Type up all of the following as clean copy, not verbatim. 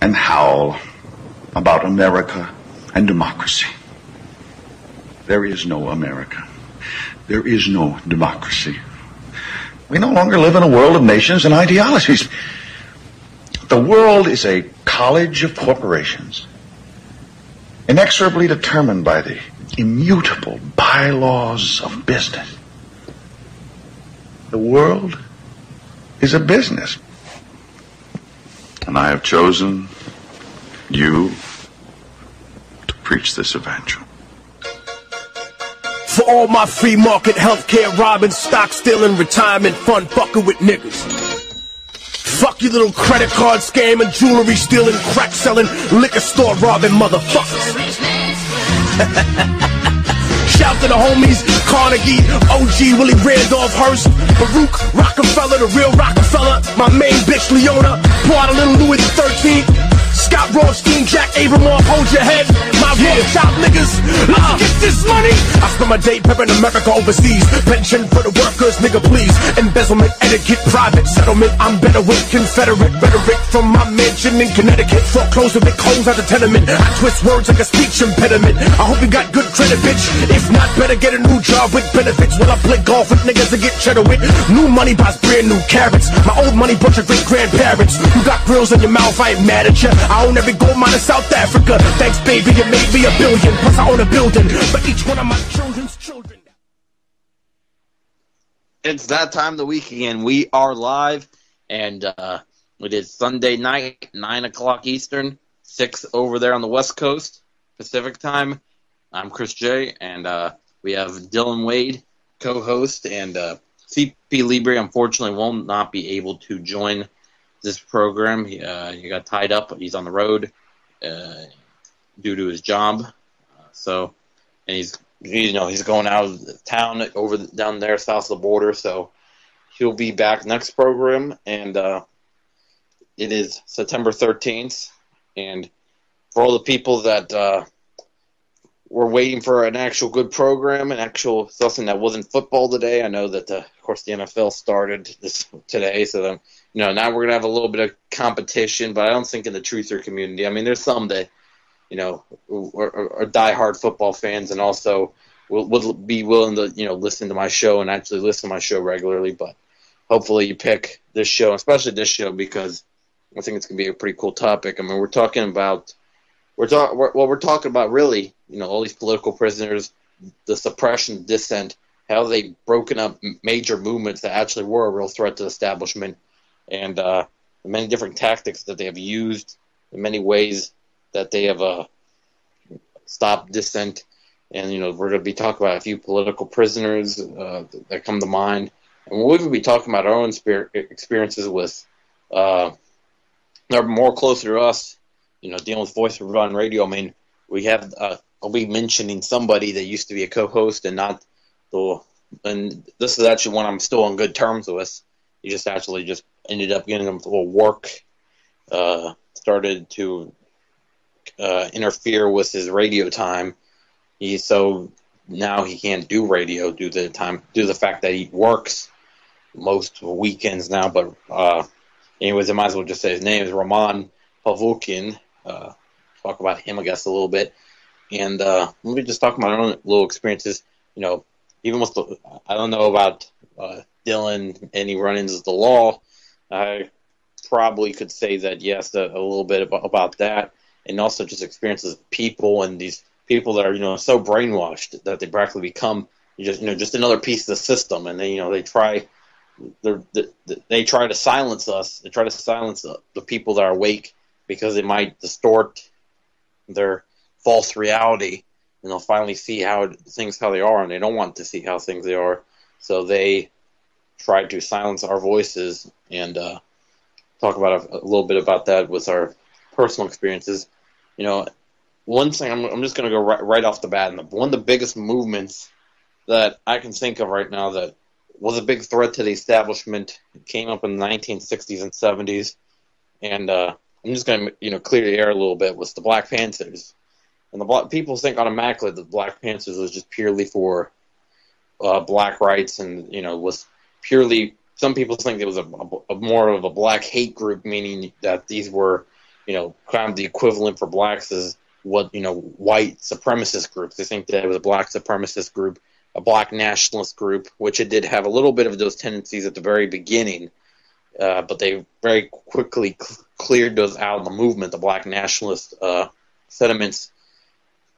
and howl about America and democracy. There is no America. There is no democracy. We no longer live in a world of nations and ideologies. The world is a college of corporations, inexorably determined by the immutable bylaws of business. The world is a business. And I have chosen you to preach this evangel. For all my free market healthcare robbing, stock stealing, retirement fund fucking with niggas. Fuck you little credit card scamming, jewelry stealing, crack selling, liquor store robbing motherfuckers. Shout to the homies, Carnegie, OG, Willie Randolph Hearst, Baruch, Rockefeller, the real Rockefeller, my main bitch Leona, pour out a little Louis XIII, Scott Rothstein, Jack Abramoff, hold your head, my shop niggas, let's get this money. I spend my day prepping America overseas, pension for the workers, nigga please, embezzlement, etiquette, private settlement, I'm better with Confederate rhetoric from my mansion in Connecticut, foreclosed with holes at the tenement, I twist words like a speech impediment, I hope you got good credit bitch, if not better get a new job with benefits, while I play golf with niggas to get cheddar with, new money buys brand new carrots, my old money bunch of great grandparents, you got grills in your mouth, I ain't mad at ya, I own every gold mine in South Africa. Thanks, baby, you made me $1 billion. Plus, I own a building for each one of my children's children. It's that time of the week again. We are live, and it is Sunday night, 9 o'clock Eastern, 6 over there on the West Coast, Pacific time. I'm Chris J, and we have Dylan Wade, co-host, and CP Libre, unfortunately, will not be able to join this program. He got tied up. He's on the road due to his job. And he's going out of town down there south of the border. So he'll be back next program. And it is September 13th. And for all the people that were waiting for an actual good program, something that wasn't football today, I know that of course the NFL started today. So then, now we're going to have a little bit of competition, but I don't think in the truther community. I mean, there's some that, are diehard football fans and also would be willing to, listen to my show and actually listen to my show regularly. But hopefully you pick this show, especially this show, because I think it's going to be a pretty cool topic. I mean, we're talking about really, all these political prisoners, the suppression, dissent, how they've broken up major movements that actually were a real threat to the establishment. And the many different tactics that they have used, in many ways that they have stopped dissent. And, we're going to be talking about a few political prisoners that come to mind. And we'll even be talking about our own experiences with that are more closer to us, dealing with Voice of Run Radio. I mean, we have, I'll be mentioning somebody that used to be a co-host and not and this is actually one I'm still on good terms with. He just ended up getting a little work, started to interfere with his radio time. So now he can't do radio due to the fact that he works most weekends now. But anyways, I might as well just say his name is Roman Pavlukin. Talk about him, I guess, a little bit. And let me just talk about my own little experiences. Even with I don't know about Dylan, any run-ins with the law. I probably could say that, yes, a little bit about that, and also just experiences with people and these people that are, so brainwashed that they practically become just another piece of the system, and they try to silence us. They try to silence the people that are awake because it might distort their false reality, and they'll finally see how they are, and they don't want to see how things they are, so they try to silence our voices. And talk about a little bit about that with our personal experiences. One thing I'm just going to go right off the bat, and one of the biggest movements that I can think of right now that was a big threat to the establishment came up in the 1960s and 70s, and I'm just going to clear the air a little bit, was the Black Panthers. And people think automatically that the Black Panthers was just purely for black rights, and was purely. Some people think it was a more of a black hate group, meaning that these were kind of the equivalent for blacks is what, white supremacist groups. They think that it was a black supremacist group, a black nationalist group, which it did have a little bit of those tendencies at the very beginning, but they very quickly cleared those out of the movement, the black nationalist sentiments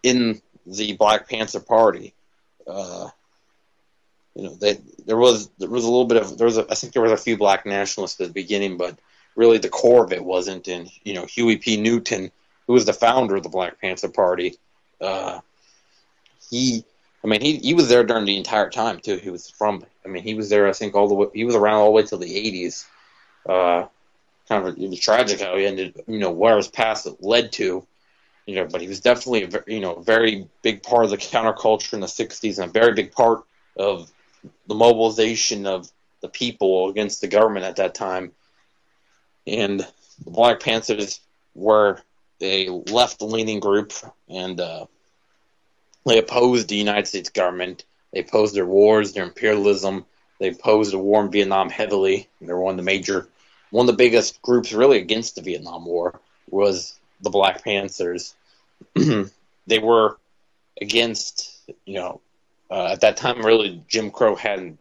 in the Black Panther Party. There was a little bit of I think there was a few black nationalists at the beginning, but really the core of it wasn't. And Huey P. Newton, who was the founder of the Black Panther Party, he was there during the entire time too. He was there, I think, he was around all the way till the 80s. It was tragic how he ended, where his path led to, but he was definitely a very big part of the counterculture in the 60s and a very big part of the mobilization of the people against the government at that time. And the Black Panthers were a left-leaning group, and they opposed the United States government. They opposed their wars, their imperialism. They opposed the war in Vietnam heavily. They were one of the biggest groups really against the Vietnam War was the Black Panthers. They were against, at that time, really, Jim Crow hadn't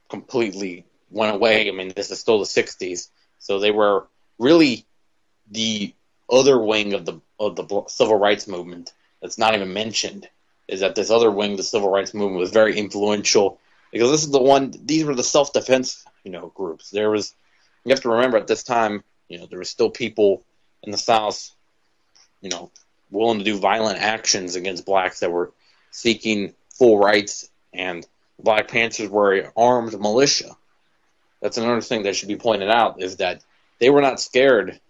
completely went away. This is still the 60s. So they were really the other wing of the civil rights movement that's not even mentioned, is that this other wing, the civil rights movement, was very influential because these were the self-defense, groups. You have to remember at this time, there were still people in the South, willing to do violent actions against blacks that were seeking full rights, and the Black Panthers were an armed militia. That's another thing that should be pointed out, is that they were not scared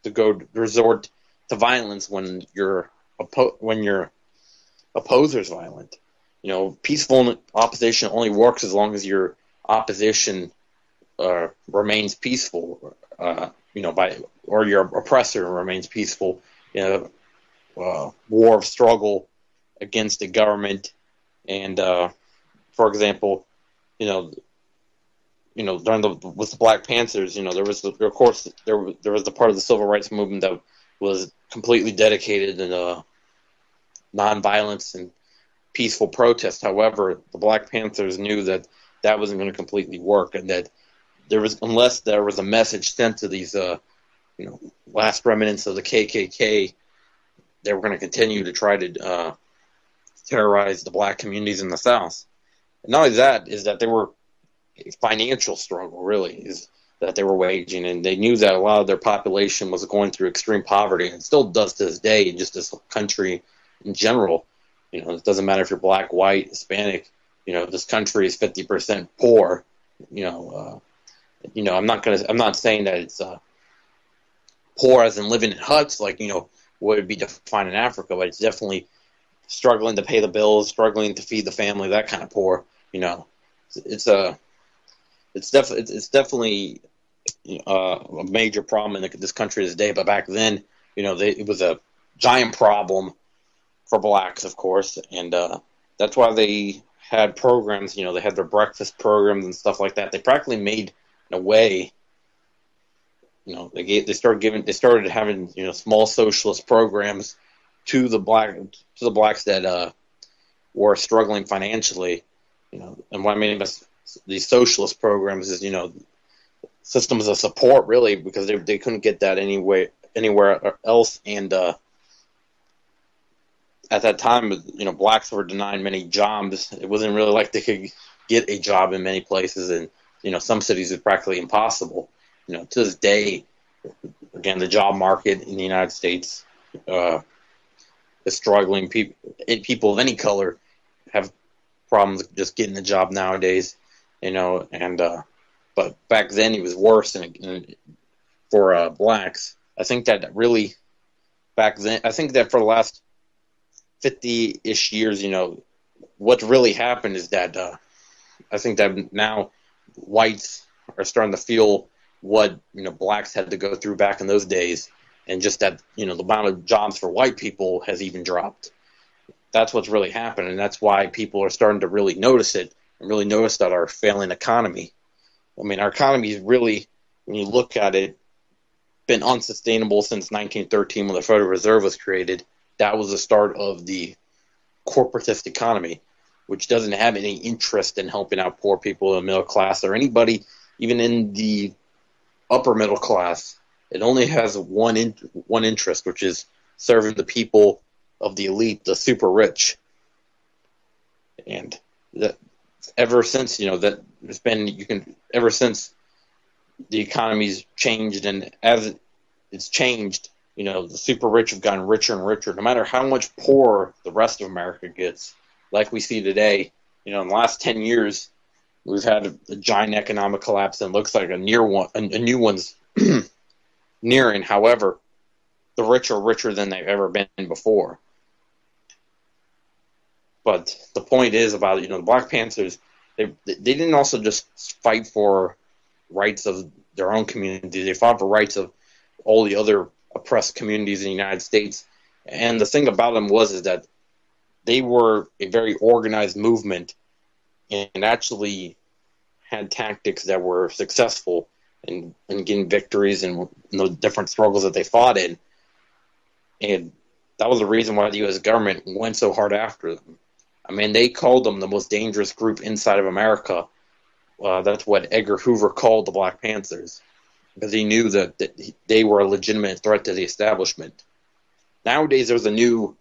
to resort to violence when your opposer's violent. Peaceful opposition only works as long as your opposition remains peaceful, or your oppressor remains peaceful. War of struggle against the government, and for example, during with the Black Panthers, there was the part of the civil rights movement that was completely dedicated to nonviolence and peaceful protest. However, the Black Panthers knew that wasn't going to completely work, and that unless there was a message sent to these last remnants of the KKK, they were going to continue to try to terrorize the black communities in the South. And not only that, is that they were a financial struggle, really, is that they were waging, and they knew that a lot of their population was going through extreme poverty, and still does to this day, in just this country in general. It doesn't matter if you're black, white, Hispanic. This country is 50% poor. I'm not saying that it's poor as in living in huts, like what would be defined in Africa, but it's definitely struggling to pay the bills, struggling to feed the family, that kind of poor. It's definitely a major problem in this country today. But back then, it was a giant problem for blacks, of course, and that's why they had programs. They had their breakfast programs and stuff like that. They practically made, in a way, they started having small socialist programs to the blacks that were struggling financially. And what I mean by these socialist programs is systems of support, really, because they couldn't get that anywhere else. And at that time, blacks were denied many jobs. It wasn't really like they could get a job in many places, and some cities it's practically impossible. To this day, again, the job market in the United States is struggling. People of any color have problems just getting a job nowadays, but back then it was worse for blacks. I think that really back then, I think that for the last 50-ish years, what really happened is that I think that now whites are starting to feel what blacks had to go through back in those days, and just that the amount of jobs for white people has even dropped. That's what's really happened, and that's why people are starting to really notice it, and really notice that our failing economy. Our economy is really, when you look at it, been unsustainable since 1913 when the Federal Reserve was created. That was the start of the corporatist economy, which doesn't have any interest in helping out poor people in the middle class or anybody even in the upper middle class. It only has one interest, which is serving the people of the elite, the super rich. And that ever since, ever since the economy's changed, and as it's changed, the super rich have gotten richer and richer, no matter how much poorer the rest of America gets. Like we see today, in the last 10 years, we've had a giant economic collapse, and it looks like a new one's nearing. However, the rich are richer than they've ever been before. But the point is about, the Black Panthers, they didn't also just fight for rights of their own community. They fought for rights of all the other oppressed communities in the United States. And the thing about them is that they were a very organized movement and actually had tactics that were successful in getting victories in the different struggles that they fought in. And that was the reason why the U.S. government went so hard after them. I mean, they called them the most dangerous group inside of America. That's what Edgar Hoover called the Black Panthers, because he knew that they were a legitimate threat to the establishment. Nowadays, there's a new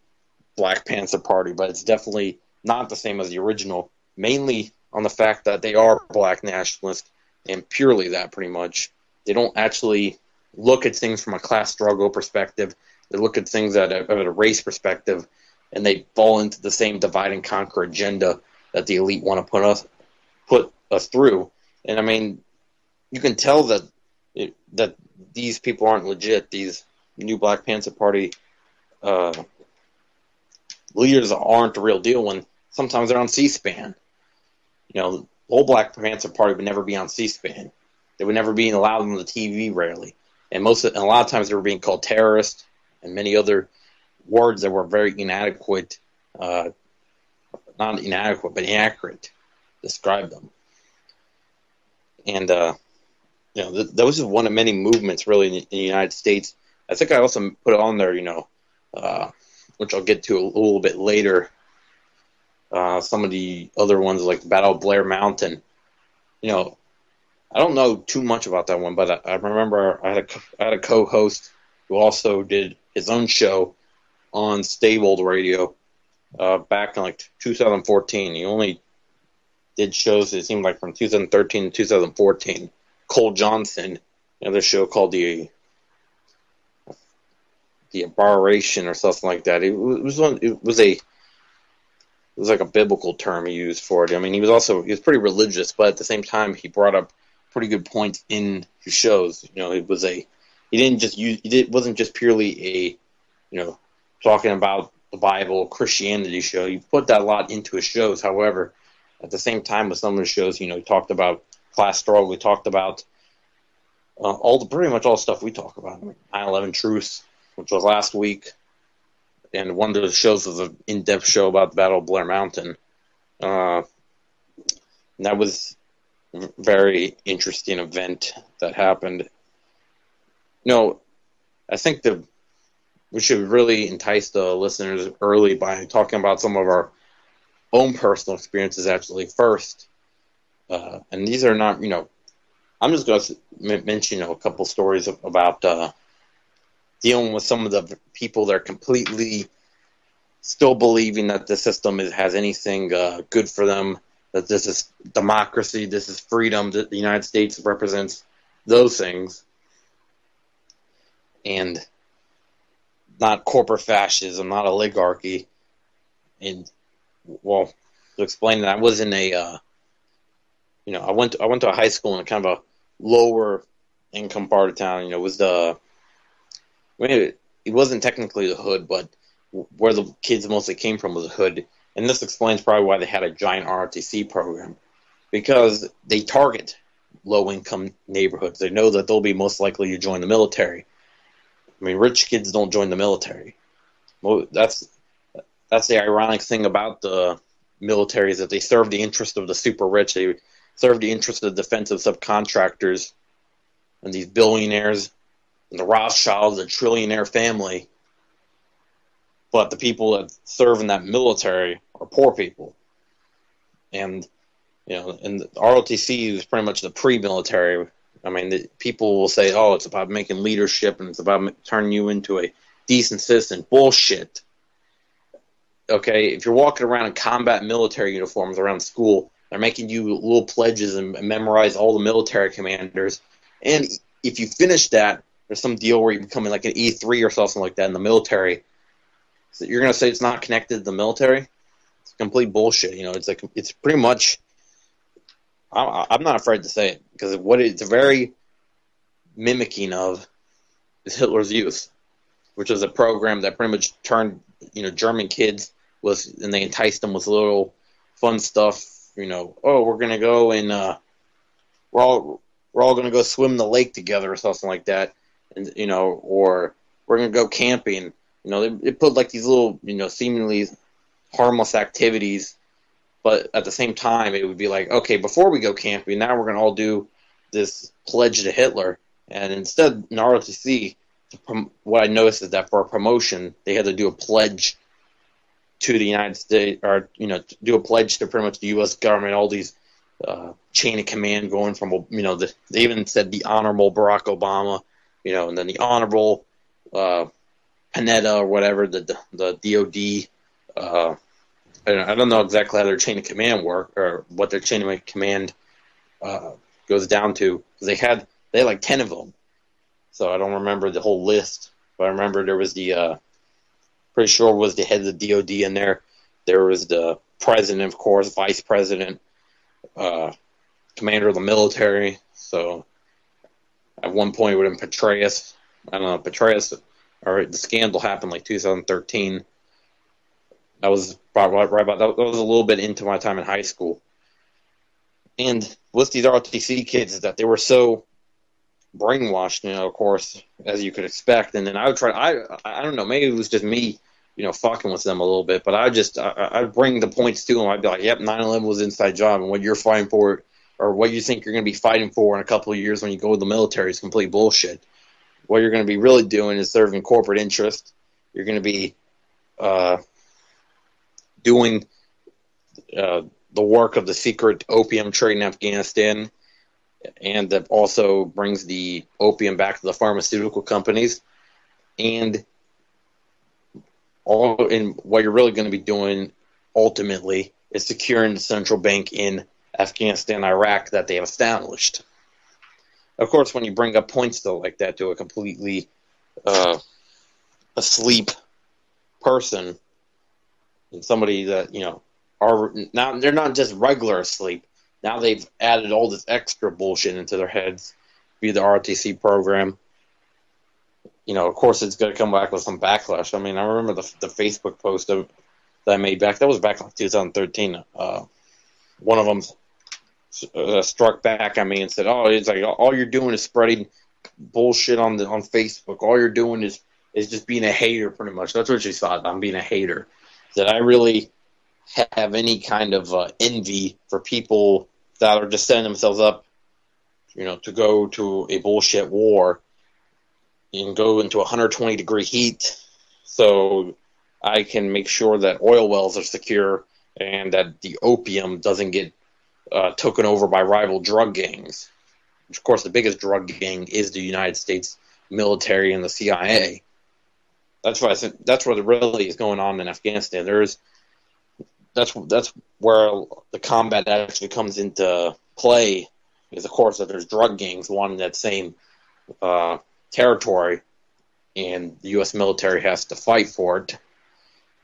Black Panther Party, but it's definitely not the same as the original, mainly on the fact that they are black nationalists, and purely that, pretty much. They don't actually look at things from a class struggle perspective. They look at things at a race perspective, and they fall into the same divide and conquer agenda that the elite want to put us through. And I mean, you can tell that these people aren't legit. These new Black Panther Party leaders aren't the real deal when sometimes they're on C-SPAN. The whole Black Panther Party would never be on C-SPAN. They would never be allowed on the TV, rarely. And a lot of times they were being called terrorists and many other words that were very inadequate, not inadequate, but inaccurate to describe them. And, those are one of many movements, really, in the United States. I think I also put it on there, which I'll get to a little bit later. Some of the other ones, like the Battle of Blair Mountain. I don't know too much about that one, but I remember I had a co-host who also did his own show on Stable Radio back in 2014. He only did shows, it seemed like, from 2013 to 2014. Cole Johnson, another show called the Aberration or something like that. It was like a biblical term he used for it. I mean, he was pretty religious, but at the same time, he brought up pretty good points in his shows. It wasn't just purely a, talking about the Bible, Christianity show. He put that a lot into his shows. However, at the same time with some of his shows, he talked about class struggle. We talked about pretty much all the stuff we talk about. 9/11 Truth, which was last week. And one of the shows was an in-depth show about the Battle of Blair Mountain. And that was a very interesting event that happened. I think we should really entice the listeners early by talking about some of our own personal experiences actually first. And these are not, I'm just going to mention a couple stories about dealing with some of the people that are completely still believing that the system has anything good for them, that this is democracy, this is freedom, that the United States represents those things, and not corporate fascism, not oligarchy. And, to explain that, I was in I went to a high school in kind of a lower income part of town. It wasn't technically the hood, but where the kids mostly came from was the hood. And this explains probably why they had a giant ROTC program, because they target low-income neighborhoods. They know that they'll be most likely to join the military. I mean, rich kids don't join the military. Well, that's the ironic thing about the military, is that they serve the interest of the super rich. They serve the interest of the defensive subcontractors and these billionaires and the Rothschilds, the trillionaire family, but the people that serve in that military are poor people. And, and the ROTC is pretty much the pre-military. I mean, people will say, oh, it's about making leadership and it's about turning you into a decent citizen. Bullshit. Okay, if you're walking around in combat military uniforms around school, they're making you little pledges and memorize all the military commanders. And if you finish that, there's some deal where you become like an E3 or something like that in the military. So you're going to say it's not connected to the military? It's complete bullshit. It's pretty much. I'm not afraid to say it because it's very mimicking of is Hitler's Youth, which was a program that pretty much turned German kids and they enticed them with little fun stuff. Oh, we're gonna go and we're all gonna go swim in the lake together or something like that, and or we're gonna go camping. They put like these little seemingly harmless activities, but at the same time it would be like, okay, before we go camping, now we're gonna all do this pledge to Hitler, and instead in ROTC, what I noticed is that for a promotion they had to do a pledge to the United States, or do a pledge to pretty much the U.S. government. All these chain of command going from they even said the Honorable Barack Obama, and then the Honorable Panetta or whatever, the DOD. I don't know exactly how their chain of command work or what their chain of command goes down to. They had like 10 of them, so I don't remember the whole list, but I remember there was the. Pretty sure was the head of the DOD in there. There was the president, of course, vice president, commander of the military. So at one point it would have been Petraeus. I don't know, Petraeus, or the scandal happened like 2013. That was probably right about that was a little bit into my time in high school. And with these ROTC kids is that they were so brainwashed, of course, as you could expect. And then I would try. I don't know. Maybe it was just me, fucking with them a little bit. But I'd bring the points to them. I'd be like, "Yep, 9/11 was an inside job, and what you're fighting for, or what you think you're going to be fighting for in a couple of years when you go to the military, is complete bullshit. What you're going to be really doing is serving corporate interests. You're going to be doing the work of the secret opium trade in Afghanistan." And that also brings the opium back to the pharmaceutical companies. And what you're really going to be doing ultimately is securing the central bank in Afghanistan, Iraq that they have established. Of course, when you bring up points though like that to a completely asleep person and somebody that are now, they're not just regular asleep. Now they've added all this extra bullshit into their heads via the ROTC program. Of course, it's going to come back with some backlash. I mean, I remember the Facebook post that I made back. That was back in 2013. One of them struck back at me and said, "Oh, it's like all you're doing is spreading bullshit on Facebook. All you're doing is just being a hater, pretty much." That's what she thought. I'm being a hater. That I really have any kind of envy for people that are just setting themselves up, to go to a bullshit war and go into 120-degree heat so I can make sure that oil wells are secure and that the opium doesn't get taken over by rival drug gangs. Which, of course, the biggest drug gang is the United States military and the CIA. That's why I think that's what really is going on in Afghanistan. That's where the combat actually comes into play, is of course that there's drug gangs wanting that same territory, and the U.S. military has to fight for it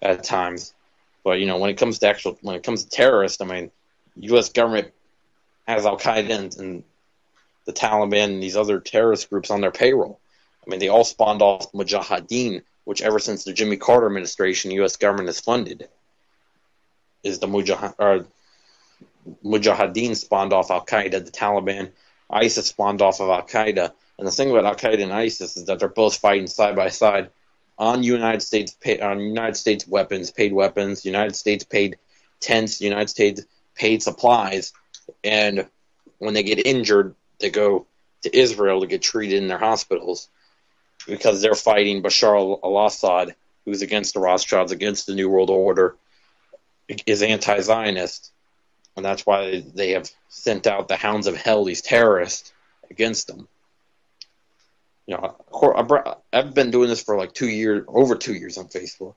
at times. But when it comes to terrorists, I mean, the U.S. government has Al Qaeda and the Taliban and these other terrorist groups on their payroll. I mean, they all spawned off Mujahideen, which ever since the Jimmy Carter administration, the U.S. government has funded. Is the Mujahideen spawned off Al Qaeda, the Taliban, ISIS spawned off of Al Qaeda, and the thing about Al Qaeda and ISIS is that they're both fighting side by side on United States weapons, paid weapons, United States paid tents, United States paid supplies, and when they get injured, they go to Israel to get treated in their hospitals. because they're fighting Bashar al-Assad, who's against the Rothschilds, against the New World Order, is anti-Zionist, and that's why they have sent out the Hounds of Hell, these terrorists, against them. You know, I've been doing this for like 2 years, over 2 years on Facebook,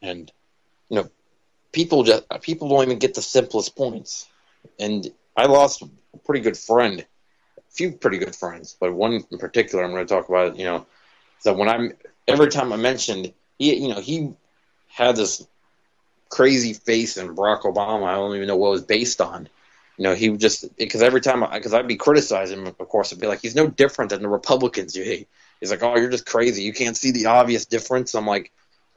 and you know, people don't even get the simplest points. And I lost a pretty good friend, a few pretty good friends, but one in particular I'm going to talk about. You know, so every time I mentioned, he had this crazy face in Barack Obama. I don't even know what it was based on. You know, he would just, because every time, because I'd be criticizing him, of course, I'd be like, he's no different than the Republicans you hate. He's like, oh, you're just crazy. You can't see the obvious difference. I'm like,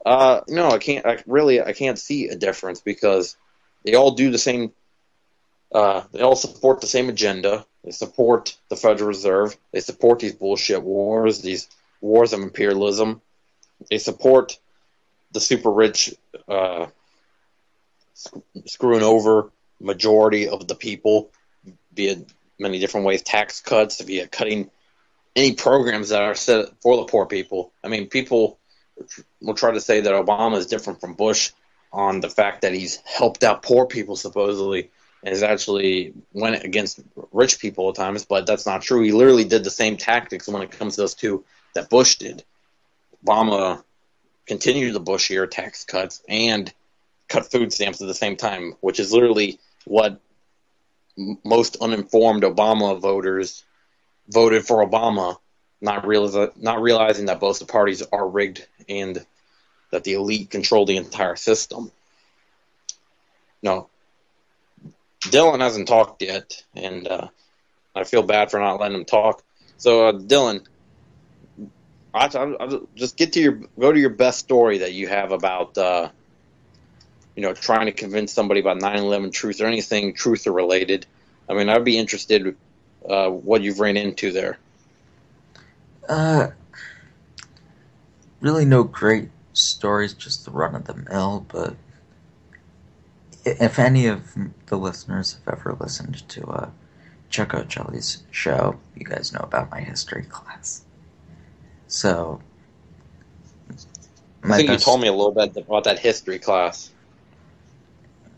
no, I can't. I can't see a difference, because they all do the same. They all support the same agenda. They support the Federal Reserve. They support these bullshit wars, these wars of imperialism. They support the super rich screwing over majority of the people via many different ways, tax cuts, via cutting any programs that are set for the poor people. I mean, people will try to say that Obama is different from Bush on the fact that he's helped out poor people, supposedly, and has actually went against rich people at times, but that's not true. He literally did the same tactics when it comes to those two that Bush did. Obama continued the Bush era tax cuts and cut food stamps at the same time, which is literally what most uninformed Obama voters voted for Obama, not realizing that both the parties are rigged and that the elite control the entire system. No, Dylan hasn't talked yet, and I feel bad for not letting him talk. So, Dylan, I'll just go to your best story that you have about trying to convince somebody about 9/11 truth or anything truth or related. I mean, I'd be interested what you've ran into there. Really no great stories, just the run of the mill, but if any of the listeners have ever listened to Chuck O'Jelly's show, you guys know about my history class. So, I think you told me a little bit about that history class.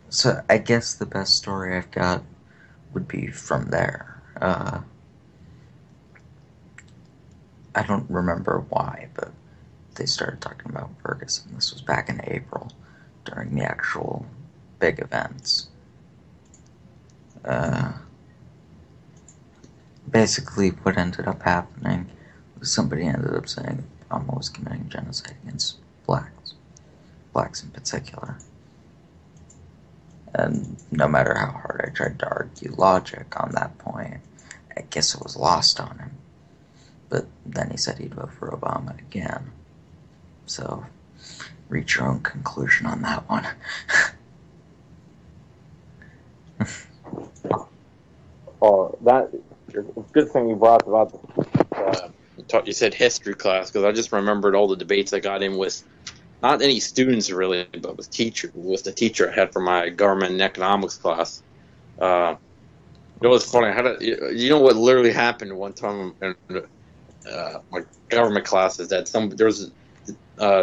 So I guess the best story I've got would be from there. I don't remember why, but they started talking about Ferguson. This was back in April, during the actual big events. Basically, what ended up happening was somebody ended up saying Obama was committing genocide against blacks in particular. And no matter how hard I tried to argue logic on that point, I guess it was lost on him. But then he said he'd vote for Obama again. So, reach your own conclusion on that one. Good thing you brought about you said history class, because I just remembered all the debates I got in with not any students really, but with the teacher I had for my government and economics class. It was funny. You know what literally happened one time in my government class is that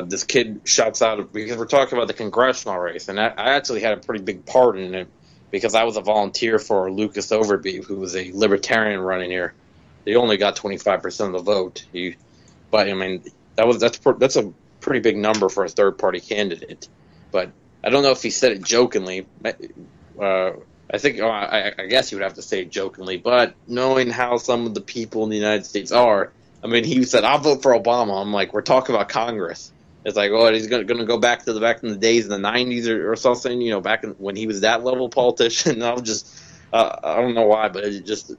this kid shouts out, because we're talking about the congressional race, and I actually had a pretty big part in it, because I was a volunteer for Lucas Overby, who was a libertarian running here. He only got 25% of the vote. But I mean, that's a pretty big number for a third-party candidate. But I don't know if he said it jokingly. I think I guess you would have to say it jokingly. But knowing how some of the people in the United States are, I mean, he said, "I'll vote for Obama." I'm like, we're talking about Congress. It's like, oh, he's going to go back in the days in the 90s or something, back when he was that level politician. I'm just, I don't know why, but it just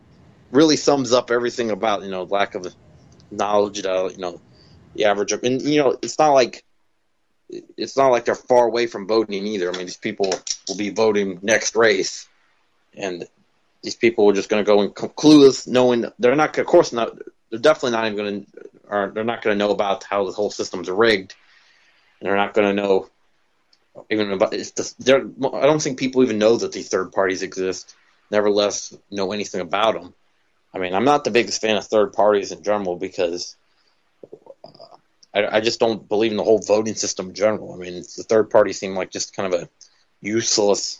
really sums up everything about, lack of knowledge, the average. And, it's not like they're far away from voting either. I mean, these people will be voting next race, and these people are just going to go in clueless, knowing they're not, of course not, they're definitely not even going to, or they're not going to know about how the whole system's rigged. And they're not going to know even about I don't think people even know that these third parties exist. Nevertheless, know anything about them. I mean, I'm not the biggest fan of third parties in general, because I just don't believe in the whole voting system in general. I mean, the third party seemed like just kind of a useless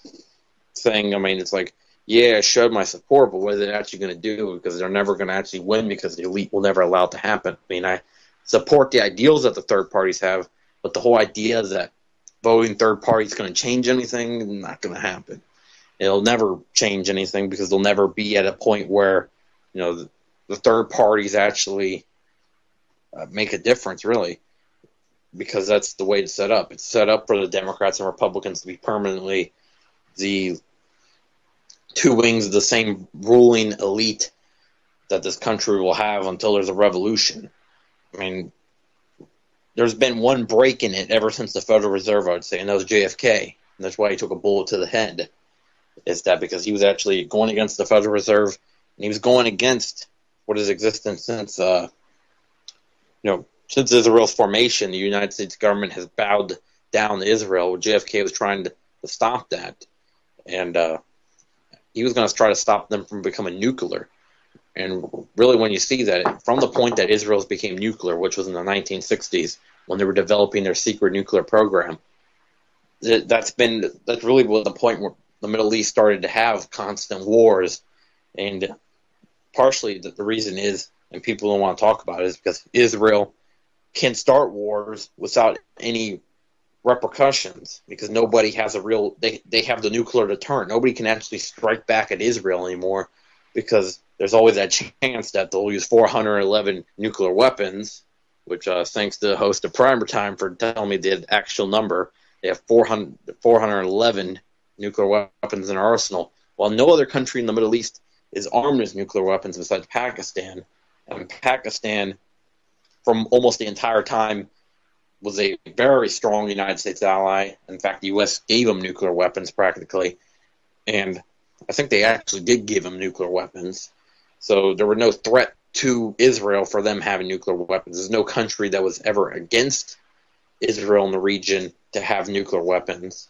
thing. I mean, it's like, yeah, I showed my support, but what are they actually going to do? Because they're never going to actually win because the elite will never allow it to happen. I mean, I support the ideals that the third parties have, but the whole idea that voting third party is going to change anything, not going to happen. It'll never change anything because they'll never be at a point where, the third parties actually make a difference, really, because that's the way it's set up. It's set up for the Democrats and Republicans to be permanently the two wings of the same ruling elite that this country will have until there's a revolution. I mean, there's been one break in it ever since the Federal Reserve, I would say, and that was JFK. And that's why he took a bullet to the head. Is that because he was actually going against the Federal Reserve, and he was going against what has existed since since Israel's formation. The United States government has bowed down to Israel. JFK was trying to stop that, and he was going to try to stop them from becoming nuclear. And really, when you see that, from the point that Israel became nuclear, which was in the 1960s, when they were developing their secret nuclear program, that's really what the point where the Middle East started to have constant wars. And partially the reason is, and people don't want to talk about it, is because Israel can start wars without any repercussions, because nobody has they have the nuclear deterrent. Nobody can actually strike back at Israel anymore, because there's always that chance that they'll use 411 nuclear weapons, which thanks to the host of Primer Time for telling me the actual number. They have 411 nuclear weapons in our arsenal, while no other country in the Middle East is armed with nuclear weapons besides Pakistan. And Pakistan, from almost the entire time, was a very strong United States ally. In fact, the U.S. gave them nuclear weapons practically, and I think they actually did give them nuclear weapons. So there were no threat to Israel for them having nuclear weapons. There's no country that was ever against Israel in the region to have nuclear weapons.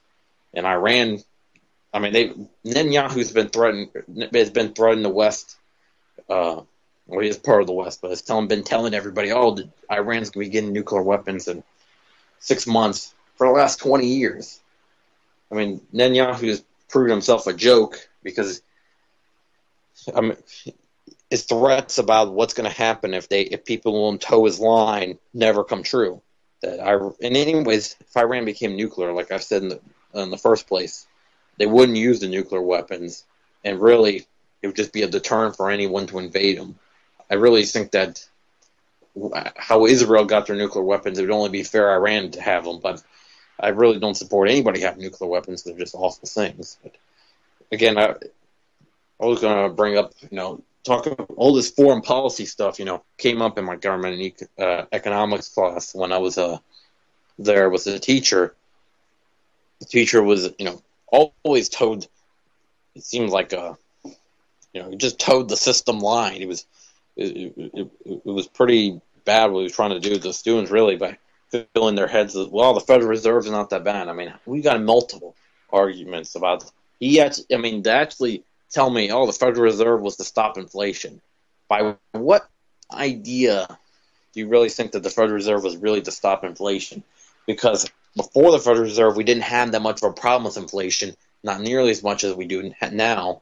And Iran, I mean, Netanyahu's been threatening the West. Well, he is part of the West, but has been telling everybody, Iran's going to be getting nuclear weapons in 6 months for the last 20 years. I mean, Netanyahu has proven himself a joke, because his threats about what's going to happen if people will toe his line never come true. Anyways, if Iran became nuclear, like I said in the first place, they wouldn't use the nuclear weapons, and really it would just be a deterrent for anyone to invade them. I really think that how Israel got their nuclear weapons, it would only be fair Iran to have them, but I really don't support anybody having nuclear weapons. They're just awful things. But again, I was going to bring up, talk about all this foreign policy stuff, came up in my government and economics class when I was there with a teacher. The teacher was, always towed, it seemed like, he just towed the system line. It was pretty bad what he was trying to do to the students, really, by filling their heads with, well, the Federal Reserve is not that bad. I mean, we got multiple arguments about to actually tell me, the Federal Reserve was to stop inflation. By what idea do you really think that the Federal Reserve was really to stop inflation? Because before the Federal Reserve, we didn't have that much of a problem with inflation, not nearly as much as we do now.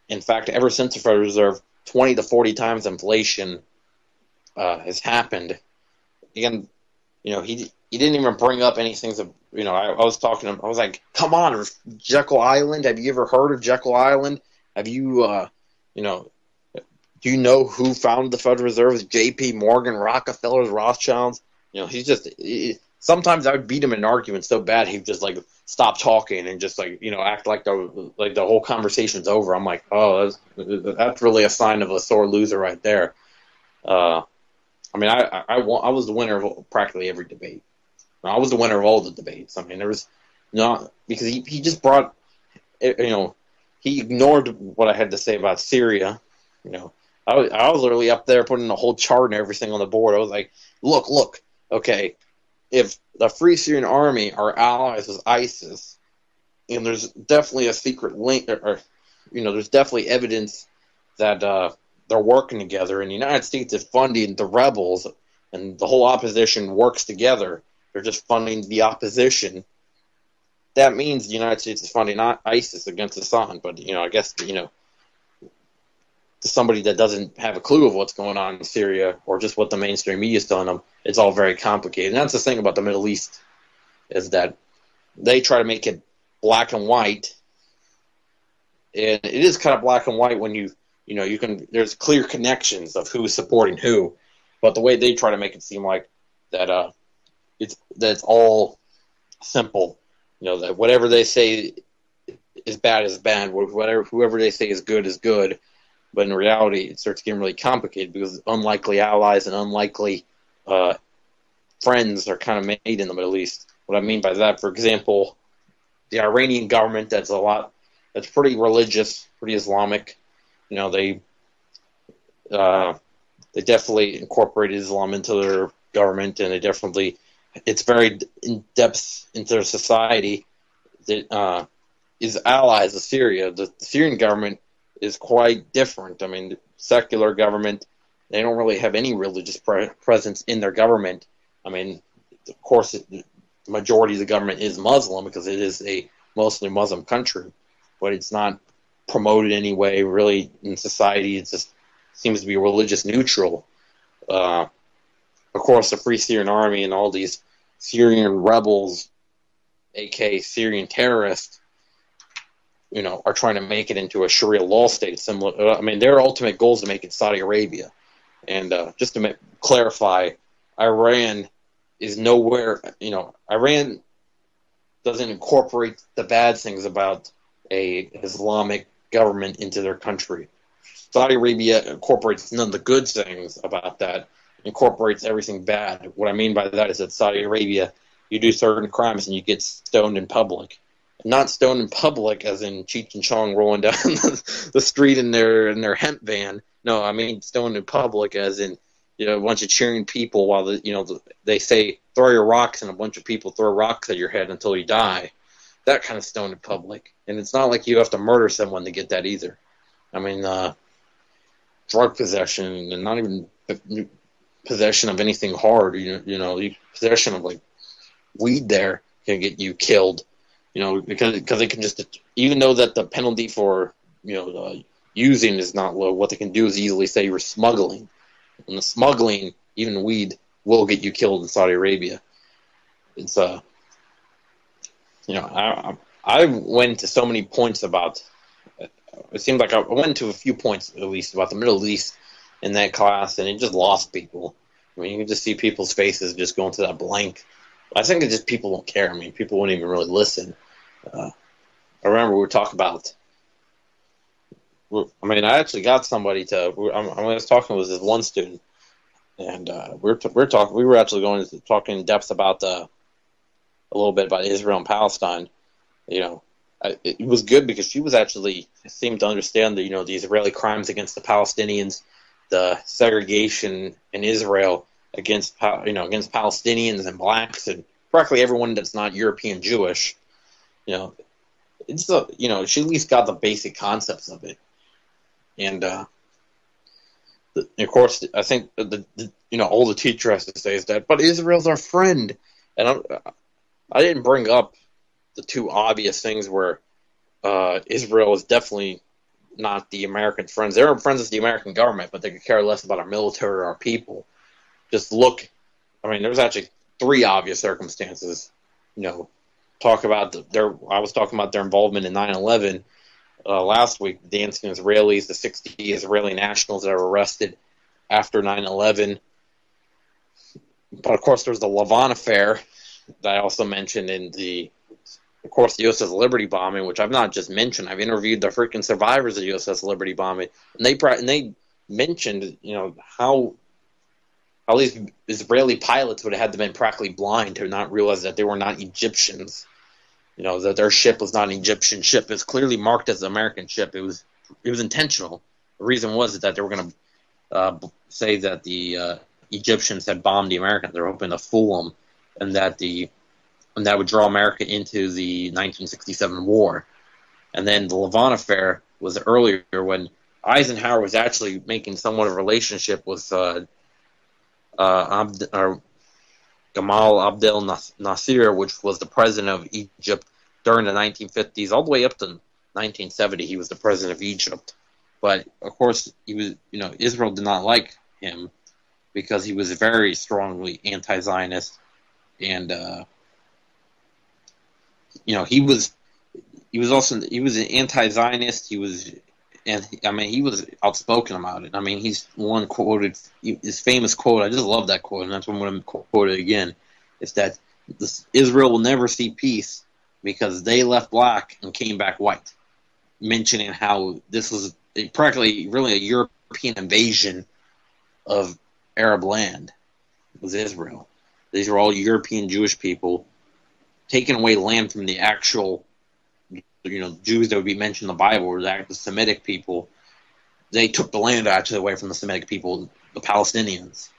In fact, ever since the Federal Reserve, 20 to 40 times inflation has happened. Again, he didn't even bring up anything. I was talking to him. I was like, come on, Jekyll Island. Have you ever heard of Jekyll Island? Have you, do you know who founded the Federal Reserve? J.P. Morgan, Rockefellers, Rothschilds. Sometimes I would beat him in an argument so bad he'd just stop talking and just act like the whole conversation's over. I'm like, that's really a sign of a sore loser right there. I was the winner of practically every debate. I was the winner of all the debates. I mean, there was not, because he just brought, he ignored what I had to say about Syria. I was literally up there putting a whole chart and everything on the board. I was like, look, okay, if the Free Syrian Army are allies with ISIS, and there's definitely a secret link, or there's definitely evidence that they're working together, and the United States is funding the rebels and the whole opposition works together. They're just funding the opposition. That means the United States is funding not ISIS against Assad, but I guess to somebody that doesn't have a clue of what's going on in Syria or just what the mainstream media is telling them, it's all very complicated. And that's the thing about the Middle East, is that they try to make it black and white, and it is kind of black and white when you can. There's clear connections of who's supporting who, but the way they try to make it seem like that it's all simple. That whatever they say is bad is bad. Whoever they say is good. But in reality, it starts getting really complicated because unlikely allies and unlikely friends are kind of made in the Middle East. What I mean by that, for example, the Iranian government that's pretty religious, pretty Islamic. They definitely incorporated Islam into their government, and it's very in depth into their society. That is allies of Syria. The Syrian government is quite different. I mean, the secular government, they don't really have any religious presence in their government. I mean, of course, the majority of the government is Muslim because it is a mostly Muslim country, but it's not promoted anyway really in society. It just seems to be religious neutral. Of course, the Free Syrian Army and all these Syrian rebels, aka Syrian terrorists, are trying to make it into a Sharia law state. Similar, their ultimate goal is to make it Saudi Arabia. And just to clarify, Iran is nowhere. Iran doesn't incorporate the bad things about a Islamic government into their country. Saudi Arabia incorporates none of the good things about that. Incorporates everything bad. What I mean by that is that Saudi Arabia, you do certain crimes and you get stoned in public. Not stoned in public as in Cheech and Chong rolling down the street in their hemp van. No, I mean stoned in public as in a bunch of cheering people while they say throw your rocks and a bunch of people throw rocks at your head until you die. That kind of stoned in public. And it's not like you have to murder someone to get that either. I mean, drug possession and not even possession of anything hard. Possession of like weed there can get you killed. Because they can just, even though that the penalty for using is not low, what they can do is easily say you're smuggling, and the smuggling, even weed, will get you killed in Saudi Arabia. It's I went to so many points about. It seemed like I went to a few points at least about the Middle East in that class, and it just lost people. I mean, you can just see people's faces just going to that blank. I think it's just people don't care. I mean, people won't even really listen. I remember we were talking about. I actually got somebody to. I was talking with this one student, and we were talking. We were actually talking in depth about a little bit about Israel and Palestine. It was good because she was actually seemed to understand the Israeli crimes against the Palestinians, the segregation in Israel against Palestinians and blacks and practically everyone that's not European Jewish. It's she at least got the basic concepts of it, and of course I think all the teacher has to say is that, but Israel's our friend, and I didn't bring up the two obvious things where Israel is definitely not the American friends. They're friends with the American government, but they could care less about our military or our people. Just look. There's actually three obvious circumstances. Talk about I was talking about their involvement in 9/11 last week. The dancing Israelis, the 60 Israeli nationals that were arrested after 9/11. But of course, there's the Lavon affair that I also mentioned of course, the USS Liberty bombing, which I've not just mentioned. I've interviewed the freaking survivors of the USS Liberty bombing, and they mentioned, how these Israeli pilots would have had to been practically blind to not realize that they were not Egyptians. That their ship was not an Egyptian ship. It's clearly marked as an American ship. It was intentional. The reason was that they were going to say that the Egyptians had bombed the Americans. They were hoping to fool them, and that would draw America into the 1967 war. And then the Lavon affair was earlier when Eisenhower was actually making somewhat of a relationship with Gamal Abdel Nasser, which was the president of Egypt during the 1950s, all the way up to 1970. He was the president of Egypt, but of course, he was, Israel did not like him because he was very strongly anti-Zionist, and he was an anti-Zionist. He was outspoken about it. I mean, he's one quoted his famous quote. I just love that quote, and that's what I'm going to quote it again. It's that Israel will never see peace because they left black and came back white, mentioning how this was practically really a European invasion of Arab land. It was Israel. These were all European Jewish people taking away land from the actual Jews that would be mentioned in the Bible, or the Semitic people. They took the land actually away from the Semitic people, the Palestinians.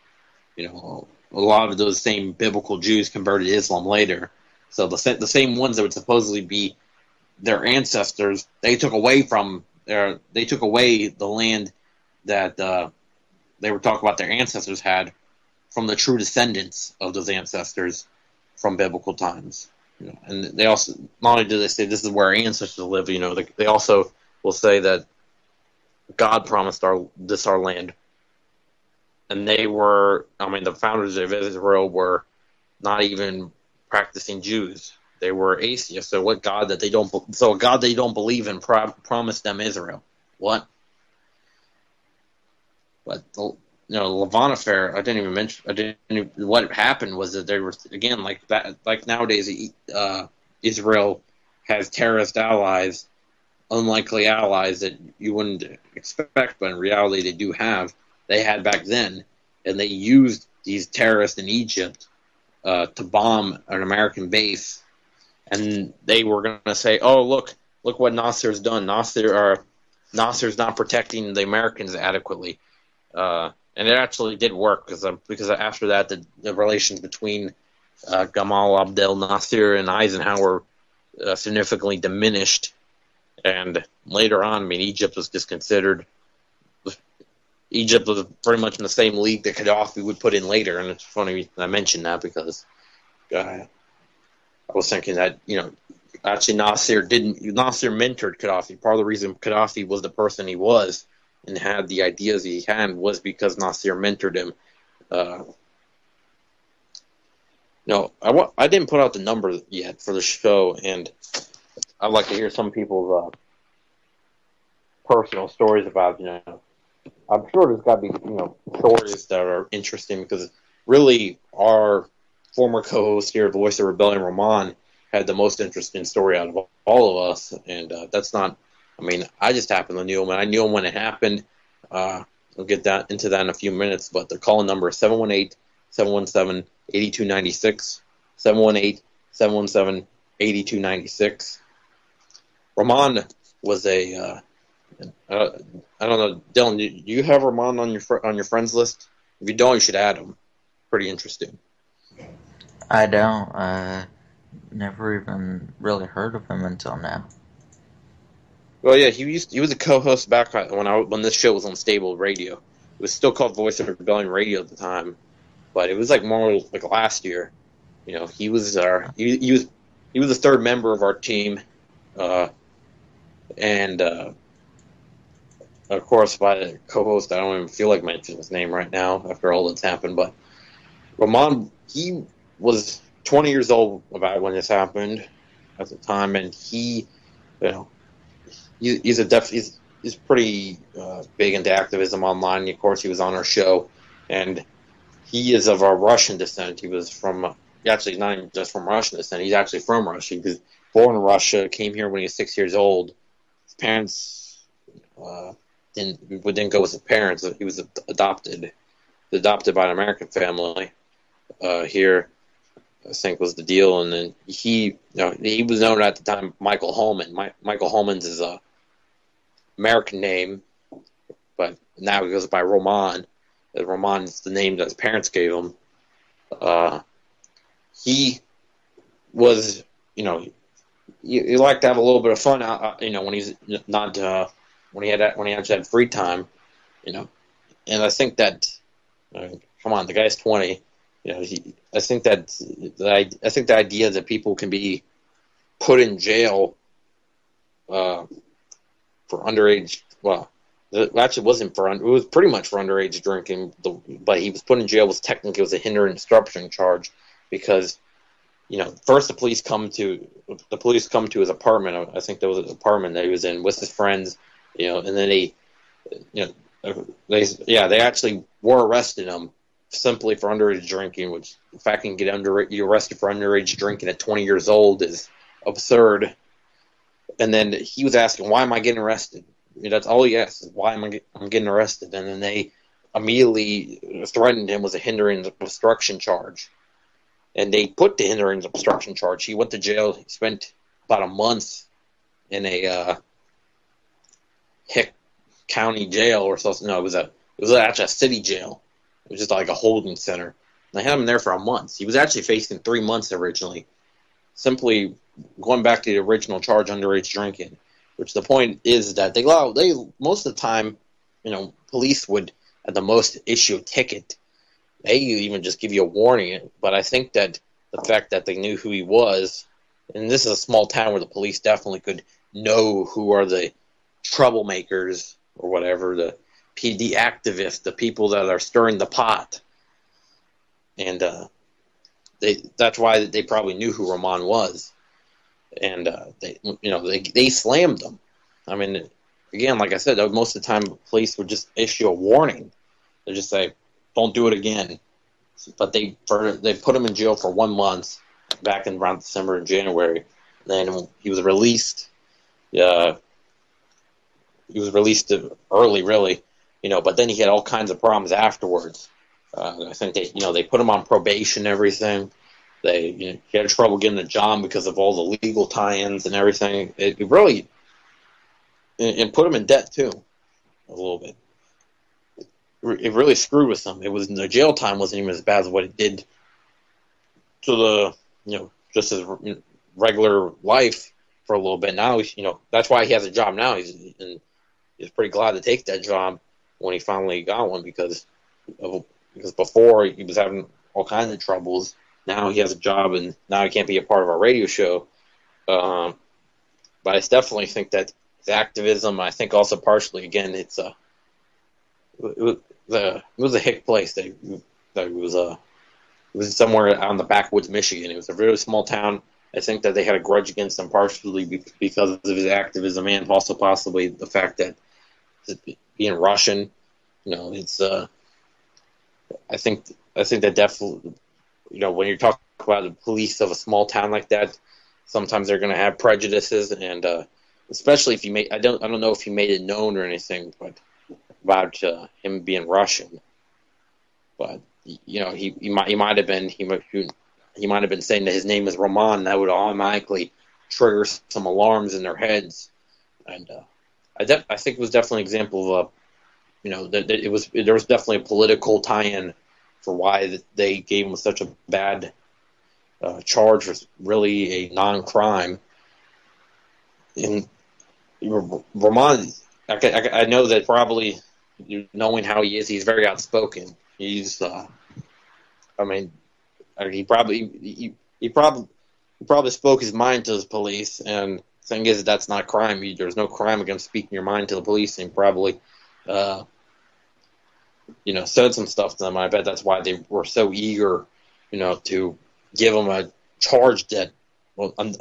A lot of those same biblical Jews converted to Islam later. So the same ones that would supposedly be their ancestors, they took away the land that they were talking about their ancestors had from the true descendants of those ancestors from biblical times. And they also, not only do they say this is where our ancestors live, they also will say that God promised our land. And they were, the founders of Israel were not even practicing Jews. They were atheists. So a God that they don't believe in promised them Israel. What? But Levant affair, I didn't even mention. What happened was that they were, again, like that. Like nowadays, Israel has terrorist allies, unlikely allies that you wouldn't expect, but in reality, they do have. They had back then, and they used these terrorists in Egypt to bomb an American base, and they were going to say, "Oh, look what Nasser's done. Nasser's not protecting the Americans adequately." And it actually did work because after that, the relations between Gamal Abdel Nasser and Eisenhower significantly diminished. And later on, Egypt was just considered. Egypt was pretty much in the same league that Gaddafi would put in later. And it's funny I mentioned that because I was thinking that, actually Nasser mentored Gaddafi. Part of the reason Gaddafi was the person he was and had the ideas he had was because Nasser mentored him. I didn't put out the number yet for the show, and I'd like to hear some people's personal stories about, I'm sure there's got to be, stories that are interesting because really our former co-host here at Voice of Rebellion, Roman, had the most interesting story out of all of us, and that's not, I just happened to know him, and I knew him when it happened. We'll get into that in a few minutes, but the call number is 718-717-8296, 718-717-8296. Roman was I don't know, Dylan, do you have Roman on your friends list? If you don't, you should add him. Pretty interesting. I don't. Never even really heard of him until now. Well, yeah, he was a co-host back when this show was on Stable Radio. It was still called Voice of Rebellion Radio at the time, but it was more like last year. He was the third member of our team, and of course by the co-host, I don't even feel like mentioning his name right now after all that's happened. But Roman, he was 20 years old about when this happened at the time, and he, he's pretty big into activism online. Of course, he was on our show, and he is of a Russian descent. He was actually not even just from Russian descent. He's actually from Russia. He was born in Russia, came here when he was 6 years old. His parents didn't go with his parents. He was adopted by an American family here, I think was the deal. And then he was known at the time Michael Holman. Michael Holman's is a American name, but now he goes by Roman. Roman is the name that his parents gave him. He was, he liked to have a little bit of fun, when he's not, when he actually had free time, and I think that, come on, the guy's 20. I think the idea that people can be put in jail for underage, well, it actually wasn't it was pretty much for underage drinking, but he was put in jail technically was a hindering obstruction charge because, first the police come to his apartment. I think there was an apartment that he was in with his friends, and then they actually were arresting him simply for underage drinking, which if I can get you arrested for underage drinking at 20 years old is absurd. And then he was asking, why am I getting arrested? That's all he asked, is why am I'm getting arrested? And then they immediately threatened him with a hindering obstruction charge. And they put the hindering obstruction charge. He went to jail. He spent about a month in a Hick County jail or something. No, it was actually a city jail. It was just like a holding center. And they had him there for a month. He was actually facing 3 months originally, simply going back to the original charge, underage drinking. Which the point is that they most of the time, police would at the most issue a ticket. They even just give you a warning. But I think that the fact that they knew who he was, and this is a small town where the police definitely could know who are the troublemakers or whatever, the PD activists, the people that are stirring the pot. And that's why they probably knew who Rahman was. And they slammed him. I mean, again, like I said, most of the time police would just issue a warning. They just say, "Don't do it again." But they put him in jail for 1 month back in around December and January. Then he was released. He was released early, really, But then he had all kinds of problems afterwards. I think they put him on probation and everything. He had trouble getting a job because of all the legal tie-ins and everything. It really put him in debt too, a little bit. It really screwed with him. It was the jail time wasn't even as bad as what it did to the just his regular life for a little bit. Now that's why he has a job now. He's pretty glad to take that job when he finally got one because before he was having all kinds of troubles. Now he has a job, and now he can't be a part of our radio show. But I definitely think that his activism, I think also partially, again, it was a hick place. It was somewhere out in the backwoods, Michigan. It was a really small town. I think that they had a grudge against him partially because of his activism and also possibly the fact that being Russian, it's I think that definitely. When you're talking about the police of a small town like that, sometimes they're going to have prejudices, and especially if I don't know if he made it known or anything, but about him being Russian. But he might have been saying that his name is Rahman. That would automatically trigger some alarms in their heads, and I think it was definitely an example of that there was definitely a political tie-in for why they gave him such a bad charge was really a non-crime. And Rahman, I know that probably knowing how he is, he's very outspoken. He's, he probably spoke his mind to the police. And the thing is, that's not crime. There's no crime against speaking your mind to the police, and probably. Said some stuff to them. I bet that's why they were so eager, to give him a charge a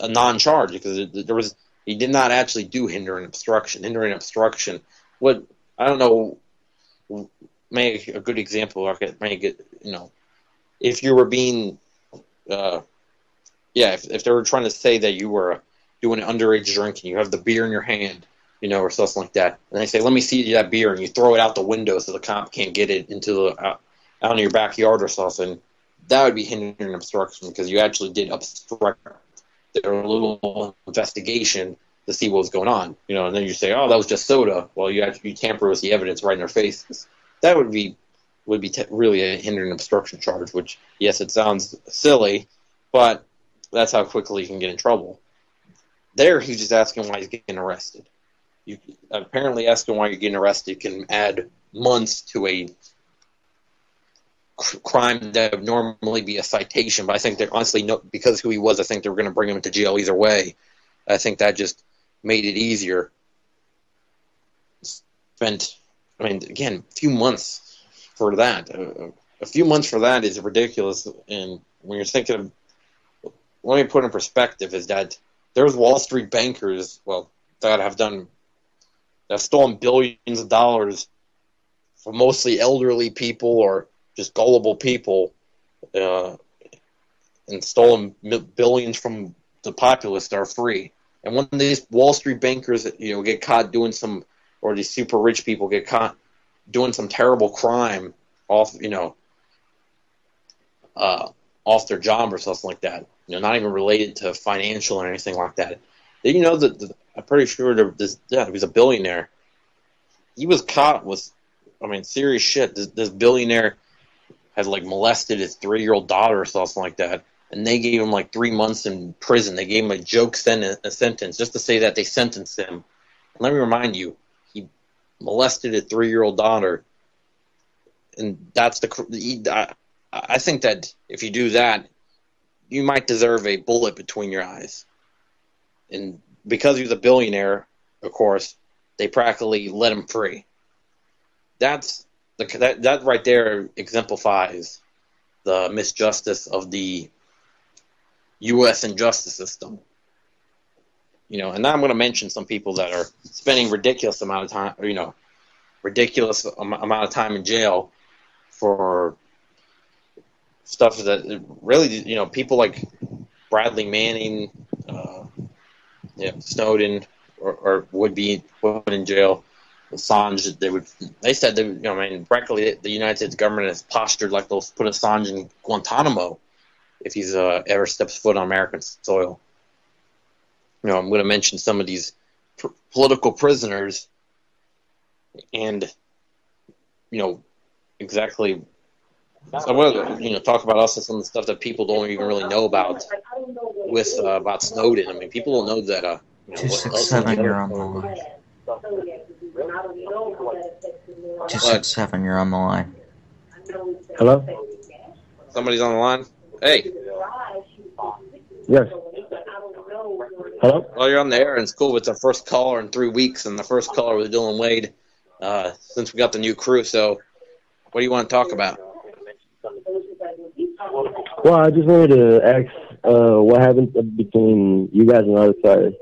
non-charge because he did not actually do hindering obstruction. Hindering obstruction, what I don't know, make a good example. I could make it, if you were being, if they were trying to say that you were doing underage drinking, you have the beer in your hand. Or something like that. And they say, "Let me see that beer," and you throw it out the window so the cop can't get it into out in your backyard or something. That would be hindering obstruction because you actually did obstruct their little investigation to see what was going on. And then you say, "Oh, that was just soda." Well, you tamper with the evidence right in their faces. That would be really a hindering obstruction charge. Which, yes, it sounds silly, but that's how quickly you can get in trouble. There, he's just asking why he's getting arrested. You apparently asking why you're getting arrested can add months to a crime that would normally be a citation. But I think that honestly, because who he was, I think they were going to bring him to jail either way. I think that just made it easier. Again, a few months for that. A few months for that is ridiculous. And when you're thinking of, let me put in perspective, is that there's Wall Street bankers, that have stolen billions of dollars from mostly elderly people or just gullible people, and stolen billions from the populace that are free. And when these Wall Street bankers, get caught doing some, or these super rich people get caught doing some terrible crime off their job or something like that, not even related to financial or anything like that. Did you know that I'm pretty sure he was a billionaire. He was caught with, serious shit. This billionaire had molested his 3-year-old daughter or something like that, and they gave him 3 months in prison. They gave him a joke sentence just to say that they sentenced him. And let me remind you, he molested a 3-year-old daughter, and that's I think that if you do that, you might deserve a bullet between your eyes. And because he was a billionaire, of course, they practically let him free. That right there exemplifies the misjustice of the U.S. injustice system. And now I'm going to mention some people that are spending ridiculous amount of time in jail for stuff that really, people like Bradley Manning, Snowden, or would be put in jail. Assange, they said practically the United States government has postured like they'll put Assange in Guantanamo if he's ever steps foot on American soil. I'm going to mention some of these political prisoners, and exactly. So I want to talk about also some of the stuff that people don't even really know about about Snowden. People don't know that. 267, you're on the line. 267, you're on the line. Hello? Somebody's on the line? Hey. Yes. Hello? Well, you're on the air, and it's cool. It's our first caller in 3 weeks, and the first caller was Dylan Wade since we got the new crew. So what do you want to talk about? Well, I just wanted to ask what happened between you guys and the other side.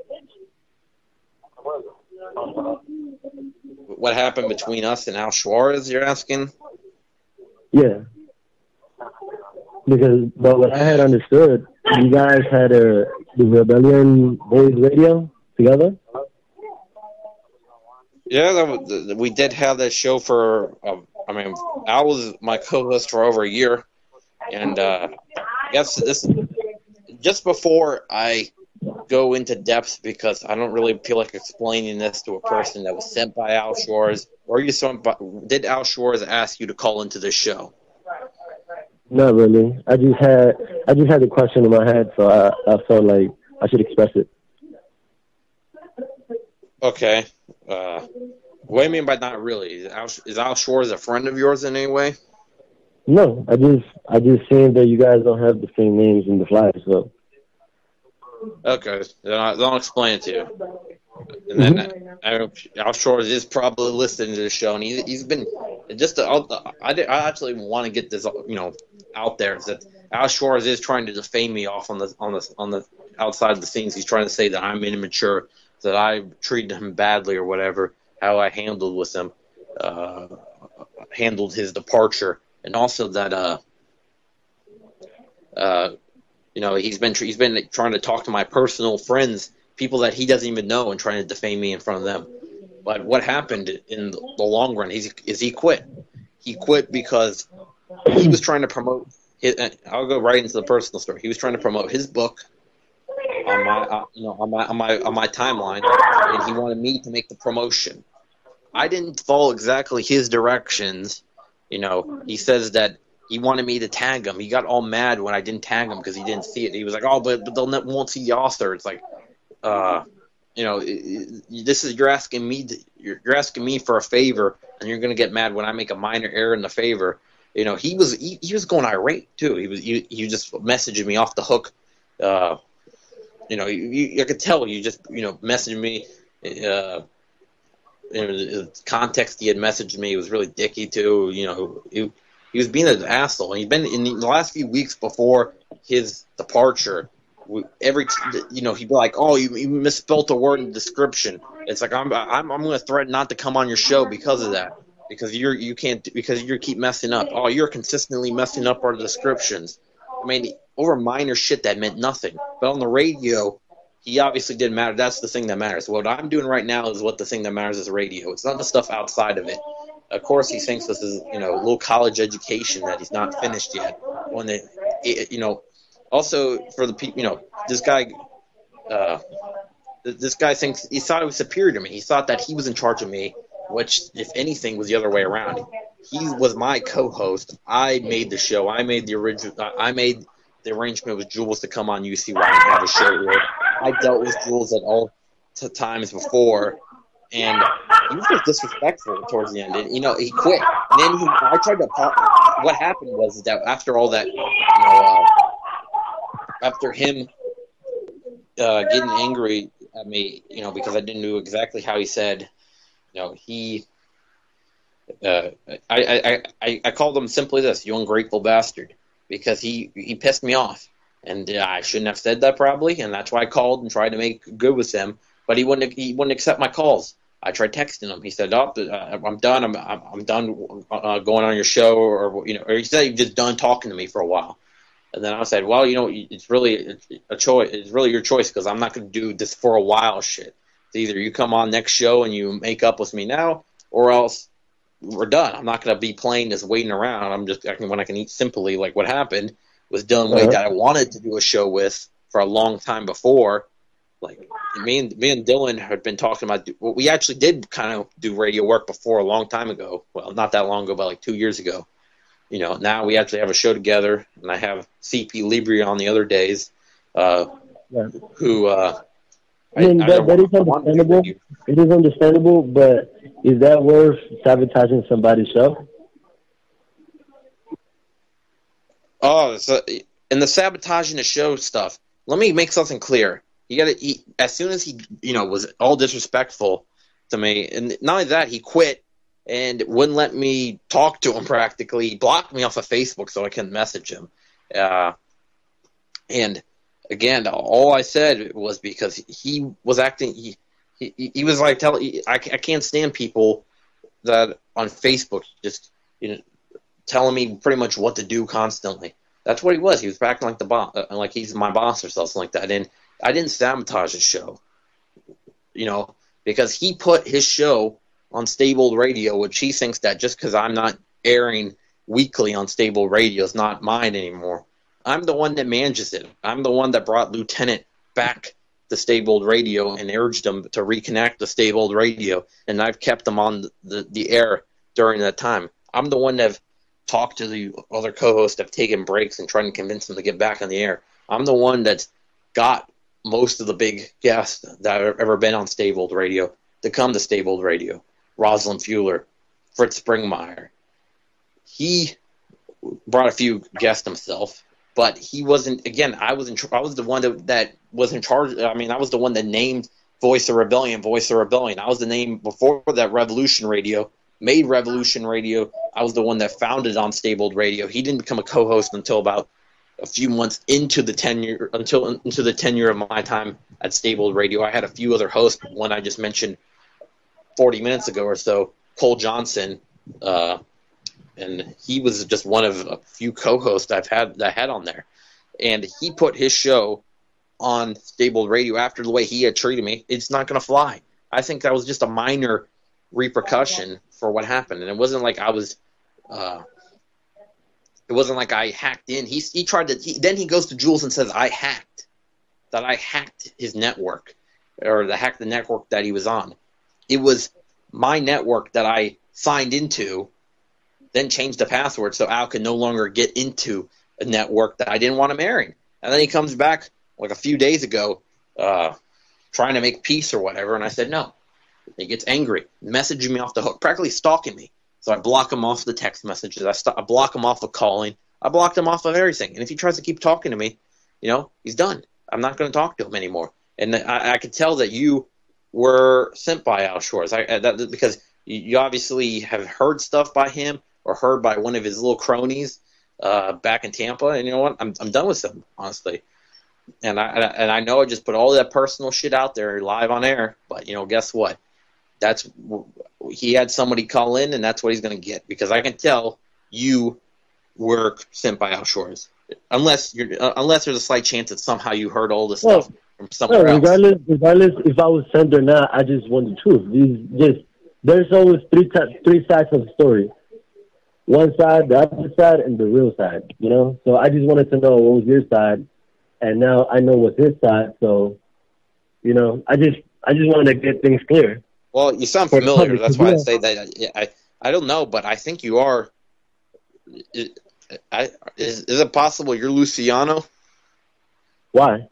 What happened between us and Al Suarez, you're asking? Yeah. But what I had understood, you guys had the Rebellion Boys radio together? Yeah, we did have that show for, Al was my co-host for over a year. And I guess this, just before I go into depth, because I don't really feel like explaining this to a person that was sent by Al Suarez, did Al Suarez ask you to call into this show? Not really. I just had the question in my head, so I felt like I should express it. Okay. What do you mean by not really? Is Al Suarez a friend of yours in any way? No, I just seen that you guys don't have the same names in the flyers, so. Okay, then I'll explain it to you. And then Al Suarez is probably listening to the show, and he's been just. I actually want to get this out there, is that Al Suarez is trying to defame me off on the outside of the scenes. He's trying to say that I'm immature, that I treated him badly or whatever, how I handled with him, handled his departure, and also that he's been trying to talk to my personal friends, people that he doesn't even know, and trying to defame me in front of them. But what happened in the long run is he quit. He quit because he was trying to promote. I'll go right into the personal story. He was trying to promote his book on my timeline, and he wanted me to make the promotion. I didn't follow exactly his directions. He says that he wanted me to tag him. He got all mad when I didn't tag him because he didn't see it. He was like, "Oh, but they won't see the author." It's like, you're asking me for a favor, and you're going to get mad when I make a minor error in the favor. he was going irate too. He was just messaging me off the hook. I could tell you just messaging me. The context he had messaged me was really dicky too. He was being an asshole. And he'd been in the last few weeks before his departure. He'd be like, "Oh, you misspelled a word in the description." It's like I'm going to threaten not to come on your show because of that. Because you keep messing up. Oh, you're consistently messing up our descriptions. I mean, over minor shit that meant nothing. But on the radio, he obviously didn't matter. That's the thing that matters. What I'm doing right now is what the thing that matters is radio. It's not the stuff outside of it. Of course, he thinks this is a little college education that he's not finished yet. Also for the people, this guy thinks he thought he was superior to me. He thought that he was in charge of me. Which, if anything, was the other way around. He was my co-host. I made the show. I made the arrangement with Jules to come on UCY and have a show here. I dealt with Jules at all times before, and he was just disrespectful towards the end. And, he quit. And then I tried to. What happened was that after all that, after him getting angry at me, because I didn't know exactly how he said. I called him simply this, "You ungrateful bastard," because he pissed me off, and I shouldn't have said that probably, and that's why I called and tried to make good with him, but he wouldn't accept my calls. I tried texting him. He said, "Oh, I'm done. I'm done going on your show," or he said he's just done talking to me for a while. And then I said, "Well, it's really a choice. It's really your choice because I'm not going to do this for a while shit. It's either you come on next show and you make up with me now, or else we're done. I'm not going to be playing this waiting around. When I can eat simply, like what happened with Dylan Wade that I wanted to do a show with for a long time before. Like me and Dylan had been talking about. Well, we actually did kind of do radio work before a long time ago. Well, not that long ago, but like 2 years ago. Now we actually have a show together, and I have CP Libri on the other days, who. That is understandable. It is understandable, but is that worth sabotaging somebody's show? Oh, and the sabotaging the show stuff. Let me make something clear. As soon as he, was all disrespectful to me, and not only that, he quit and wouldn't let me talk to him practically. He blocked me off of Facebook so I couldn't message him. And again, all I said was because he was acting. He was like, I can't stand people that on Facebook just telling me pretty much what to do constantly. That's what he was. He was acting like the boss, like he's my boss or something like that. And I didn't sabotage his show, because he put his show on Stable Radio, which he thinks that just because I'm not airing weekly on Stable Radio is not mine anymore. I'm the one that manages it. I'm the one that brought Lieutenant back to Stable Radio and urged him to reconnect to Stable Radio, and I've kept them on the air during that time. I'm the one that have talked to the other co-hosts that have taken breaks and trying to convince them to get back on the air. I'm the one that's got most of the big guests that have ever been on Stable Radio to come to Stable Radio. Rosalind Fuller, Fritz Springmeier. He brought a few guests himself. But he wasn't. Again, I was the one that was in charge. I mean, I was the one that named Voice of Rebellion. I was the name before that Revolution Radio made Revolution Radio. I was the one that founded on Stable Radio. He didn't become a co-host until about a few months into the tenure of my time at Stable Radio. I had a few other hosts. One I just mentioned 40 minutes ago or so, Cole Johnson. And he was just one of a few co-hosts that I had on there. And he put his show on Stable Radio after the way he had treated me. It's not going to fly. I think that was just a minor repercussion for what happened. And it wasn't like I was it wasn't like I hacked in. He tried to then he goes to Jules and says I hacked his network, or hacked the network that he was on. It was my network that I signed into, then changed the password so Al could no longer get into a network that I didn't want him airing. And then he comes back like a few days ago trying to make peace or whatever, and I said no. He gets angry, messaging me off the hook, practically stalking me. So I block him off the text messages. I block him off of calling. I blocked him off of everything. And if he tries to keep talking to me, he's done. I'm not going to talk to him anymore. And I could tell that you were sent by Al Shores because you obviously have heard stuff by him or heard by one of his little cronies back in Tampa. And you know what? I'm done with him, honestly. And I know I just put all that personal shit out there live on air. But guess what? He had somebody call in, and that's what he's going to get, because I can tell you were sent by Al Shores, unless there's a slight chance that somehow you heard all this stuff from somewhere else. Regardless if I was sent or not, I just want the truth. There's always three sides of the story: one side, the other side, and the real side. So I just wanted to know what was your side, and now I know what's his side. So I just wanted to get things clear. Well, you sound familiar. That's why I say that. I don't know, but I think you are. Is it possible you're Luciano? Why?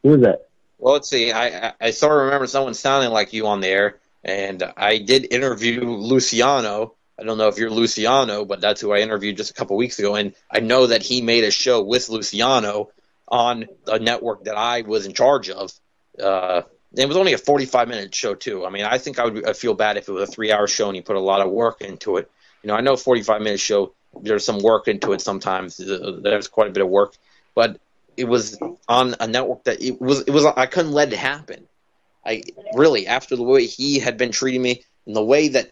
Who is that? Well, let's see. I sort of remember someone sounding like you on the air, and I did interview Luciano. I don't know if you're Luciano, but that's who I interviewed just a couple weeks ago, and I know that he made a show with Luciano on a network that I was in charge of. It was only a 45-minute show, too. I mean, I think I'd feel bad if it was a 3-hour show and you put a lot of work into it. I know a 45-minute show, there's some work into it sometimes. There's quite a bit of work. But it was on a network that it was. I couldn't let it happen. After the way he had been treating me and the way that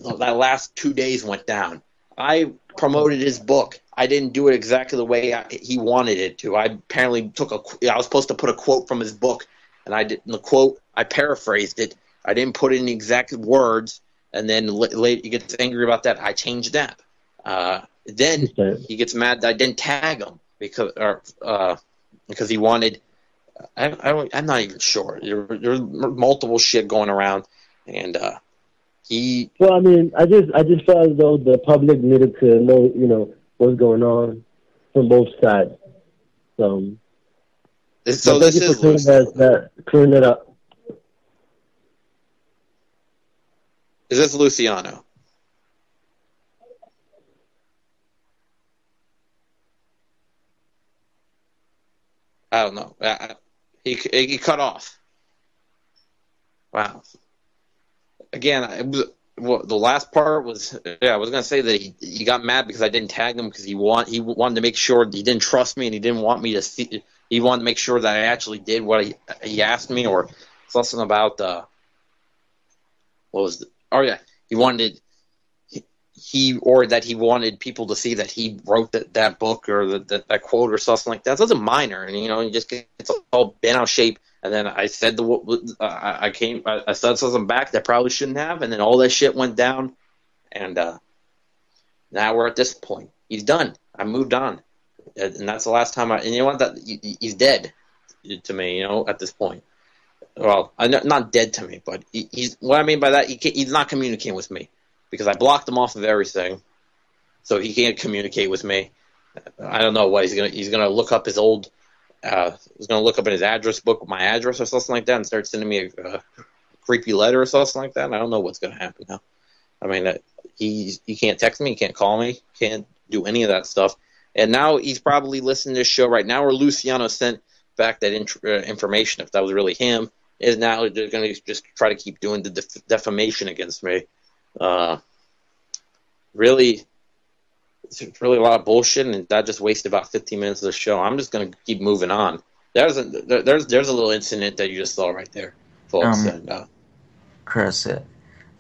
last 2 days went down, I promoted his book. I didn't do it exactly the way he wanted it to. I apparently I was supposed to put a quote from his book, and I did the quote. I paraphrased it. I didn't put in the exact words, and then later he gets angry about that. I changed that. Then he gets mad that I didn't tag him because he wanted. I'm not even sure. There's multiple shit going around, and he. Well, I mean, I just felt as though the public needed to know, what's going on from both sides. So this is clearing it up. Is this Luciano? I don't know. He cut off. Wow. Again, the last part was, I was going to say that he got mad because I didn't tag him because he wanted to make sure he didn't trust me and he didn't want me to see. He wanted to make sure that I actually did what he asked me, or something about he wanted he wanted people to see that he wrote that book or that quote or something like that. That's a minor, and he just gets all bent out of shape. And then I said I said something back that I probably shouldn't have, and then all that shit went down, and now we're at this point. He's done. I moved on, and that's the last time and you know what? He's dead to me. At this point. Well, not dead to me, but he's. What I mean by that, he's not communicating with me because I blocked him off of everything, so he can't communicate with me. I don't know what he's gonna look up his old. He's gonna look up in his address book my address or something like that and start sending me a creepy letter or something like that. And I don't know what's gonna happen now. I mean, he can't text me, he can't call me, can't do any of that stuff. And now he's probably listening to this show right now, where Luciano sent back that information. If that was really him. Is now they're going to just try to keep doing the defamation against me. Really, it's really a lot of bullshit, and that just wasted about 15 minutes of the show. I'm just going to keep moving on. There's a little incident that you just saw right there, folks. Chris,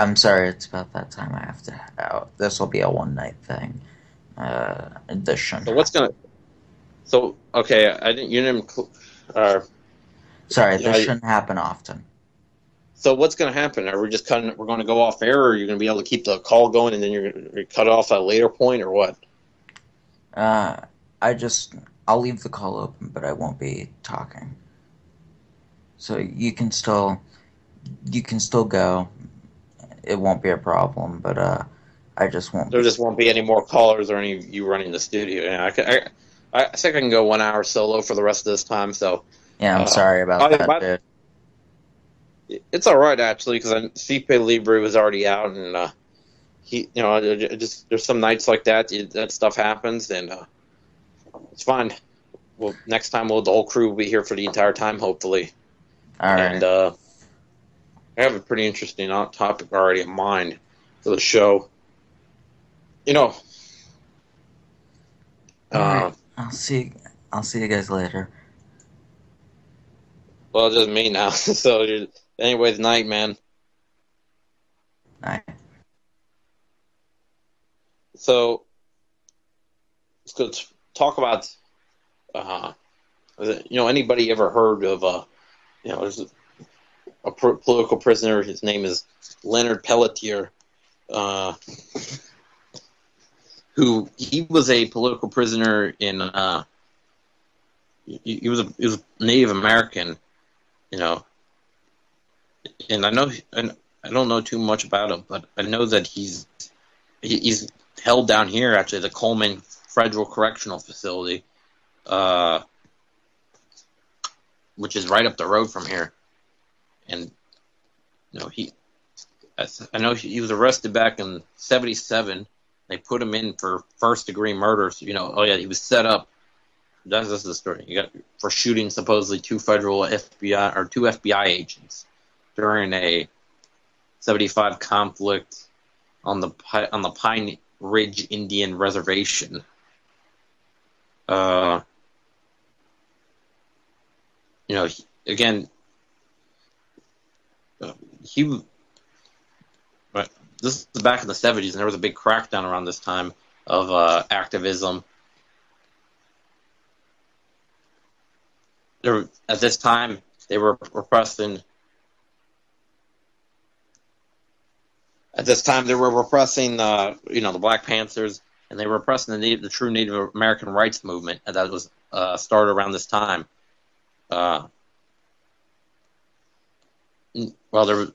I'm sorry, it's about that time I have to head out. This will be a one-night thing. This shouldn't. So what's gonna? So okay, you didn't. Sorry, this shouldn't happen often. So what's going to happen? Are we just cutting? We're going to go off air, or are you going to be able to keep the call going, and then you're going to cut it off at a later point, or what? I'll leave the call open, but I won't be talking. So you can still go. It won't be a problem, but I just won't. There just won't be any more callers or any of you running the studio. Yeah, I think I can go 1 hour solo for the rest of this time. So. Yeah, I'm sorry about that, dude. It's all right, actually, because Stipe Libre was already out, and there's some nights like that stuff happens, and it's fine. Well, next time the whole crew will be here for the entire time, hopefully. All right. And I have a pretty interesting topic already in mind for the show. All right. I'll see you guys later. Well, it's just me now. So, anyways, night, man. Night. So, let's talk about, anybody ever heard of, there's a political prisoner. His name is Leonard Peltier, who he was a political prisoner in, he was a Native American, and I don't know too much about him, but I know that he's held down here, actually, the Coleman Federal Correctional Facility, which is right up the road from here. And I know he was arrested back in '77. They put him in for first-degree murder. So, he was set up. That's the story. For shooting supposedly two FBI agents during a '75 conflict on the Pine Ridge Indian Reservation. This is back in the '70s, and there was a big crackdown around this time of activism. At this time, they were repressing. At this time, they were repressing, the Black Panthers, and they were repressing the true Native American rights movement that was started around this time. It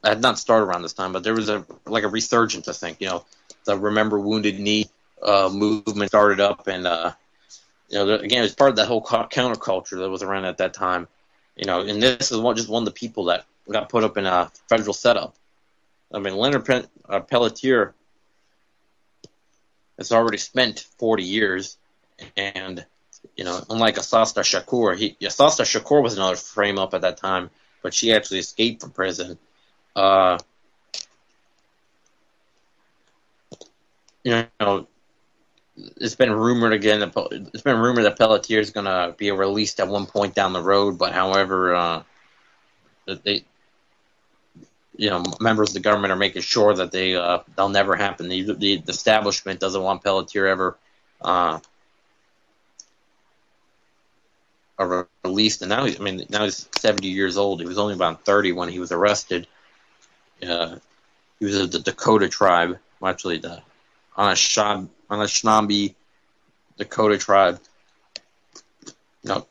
had not started around this time, but there was a resurgence, I think. The Remember Wounded Knee movement started up, and again, it was part of that whole counterculture that was around at that time. And this is just one of the people that got put up in a federal setup. I mean, Leonard Peltier has already spent 40 years, and unlike Assata Shakur, Assata Shakur was another frame up at that time, but she actually escaped from prison. It's been rumored that Peltier is going to be released at one point down the road, but however, members of the government are making sure that they'll never happen. The establishment doesn't want Peltier ever released, and now he's 70 years old. He was only about 30 when he was arrested. He was of the Dakota tribe, actually the Anishinaabe Dakota tribe.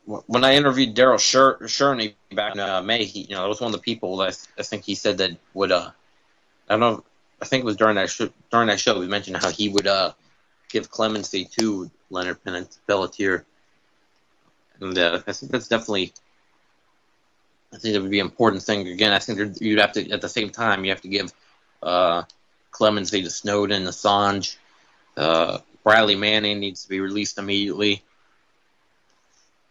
When I interviewed Daryl Sherney back in May, that was one of the people that I think he said that would, I don't know, I think it was during that show, he mentioned how he would give clemency to Leonard Peltier. And I think that's definitely, I think that would be an important thing. Again, I think you'd have to, at the same time, you have to give clemency to Snowden, Assange. Bradley Manning needs to be released immediately.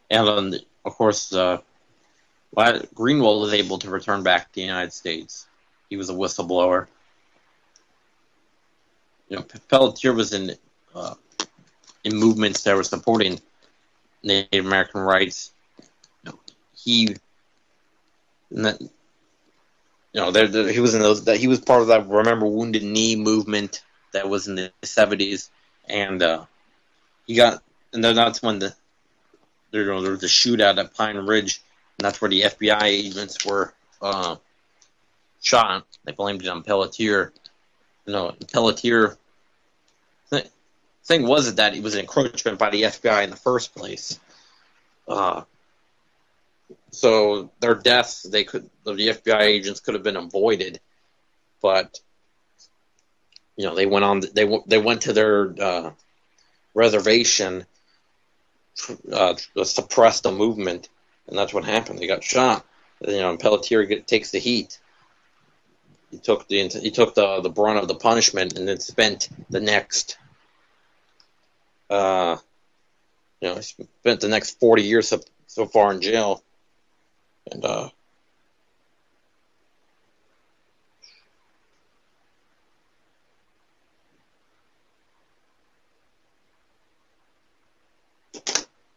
And, of course, Greenwald was able to return back to the United States. He was a whistleblower. Peltier was in movements that were supporting Native American rights. He was in those. That he was part of that Remember Wounded Knee movement that was in the '70s, and that's when there was a shootout at Pine Ridge, and that's where the FBI agents were shot. They blamed it on Peltier. Peltier. Thing was that it was an encroachment by the FBI in the first place. So their deaths, the FBI agents could have been avoided, but they went on. They went to their reservation, suppressed the movement, and that's what happened. They got shot. Peltier takes the heat. he took the brunt of the punishment, and then spent the next he spent the next 40 years so far in jail, and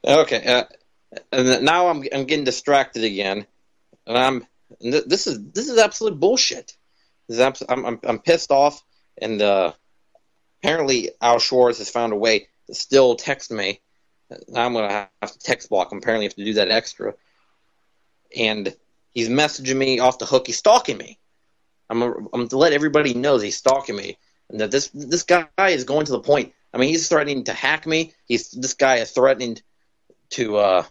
okay, and now I'm getting distracted again, and this is absolute bullshit. I'm pissed off, and apparently Al Schwartz has found a way to still text me. Now I'm gonna have to text block him. Apparently, I have to do that extra, and he's messaging me off the hook. He's stalking me. I'm to let everybody know that he's stalking me, and that this guy is going to the point. I mean, he's threatening to hack me. This guy is threatening to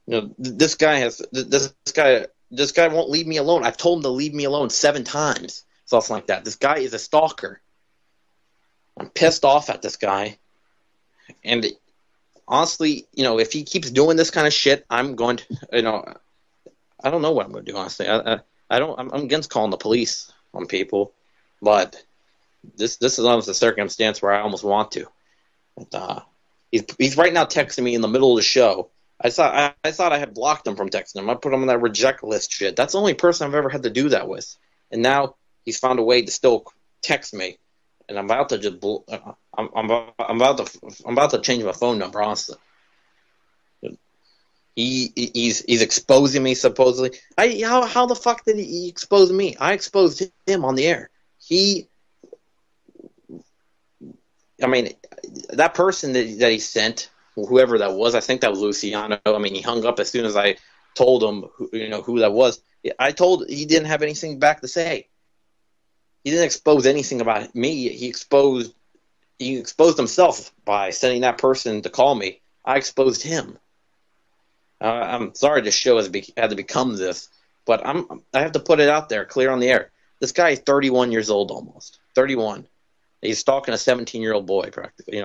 this guy won't leave me alone. I've told him to leave me alone 7 times, something like that. This guy is a stalker. I'm pissed off at this guy, and honestly, if he keeps doing this kind of shit, I'm going to, I don't know what I'm going to do. Honestly, I'm against calling the police on people, but this is almost a circumstance where I almost want to. But, he's right now texting me in the middle of the show. I thought I had blocked him from texting him. I put him on that reject list shit. That's the only person I've ever had to do that with. And now he's found a way to still text me, and I'm about to just I'm about to change my phone number. Honestly, he's exposing me supposedly. How the fuck did he expose me? I exposed him on the air. That person that he sent, whoever that was, I think that was Luciano. I mean, he hung up as soon as I told him who that was. I told he didn't have anything back to say. He didn't expose anything about me. He exposed himself by sending that person to call me. I exposed him. I'm sorry this show had to become this, but I have to put it out there, clear on the air. This guy is 31 years old, almost 31. He's stalking a 17-year-old boy, practically.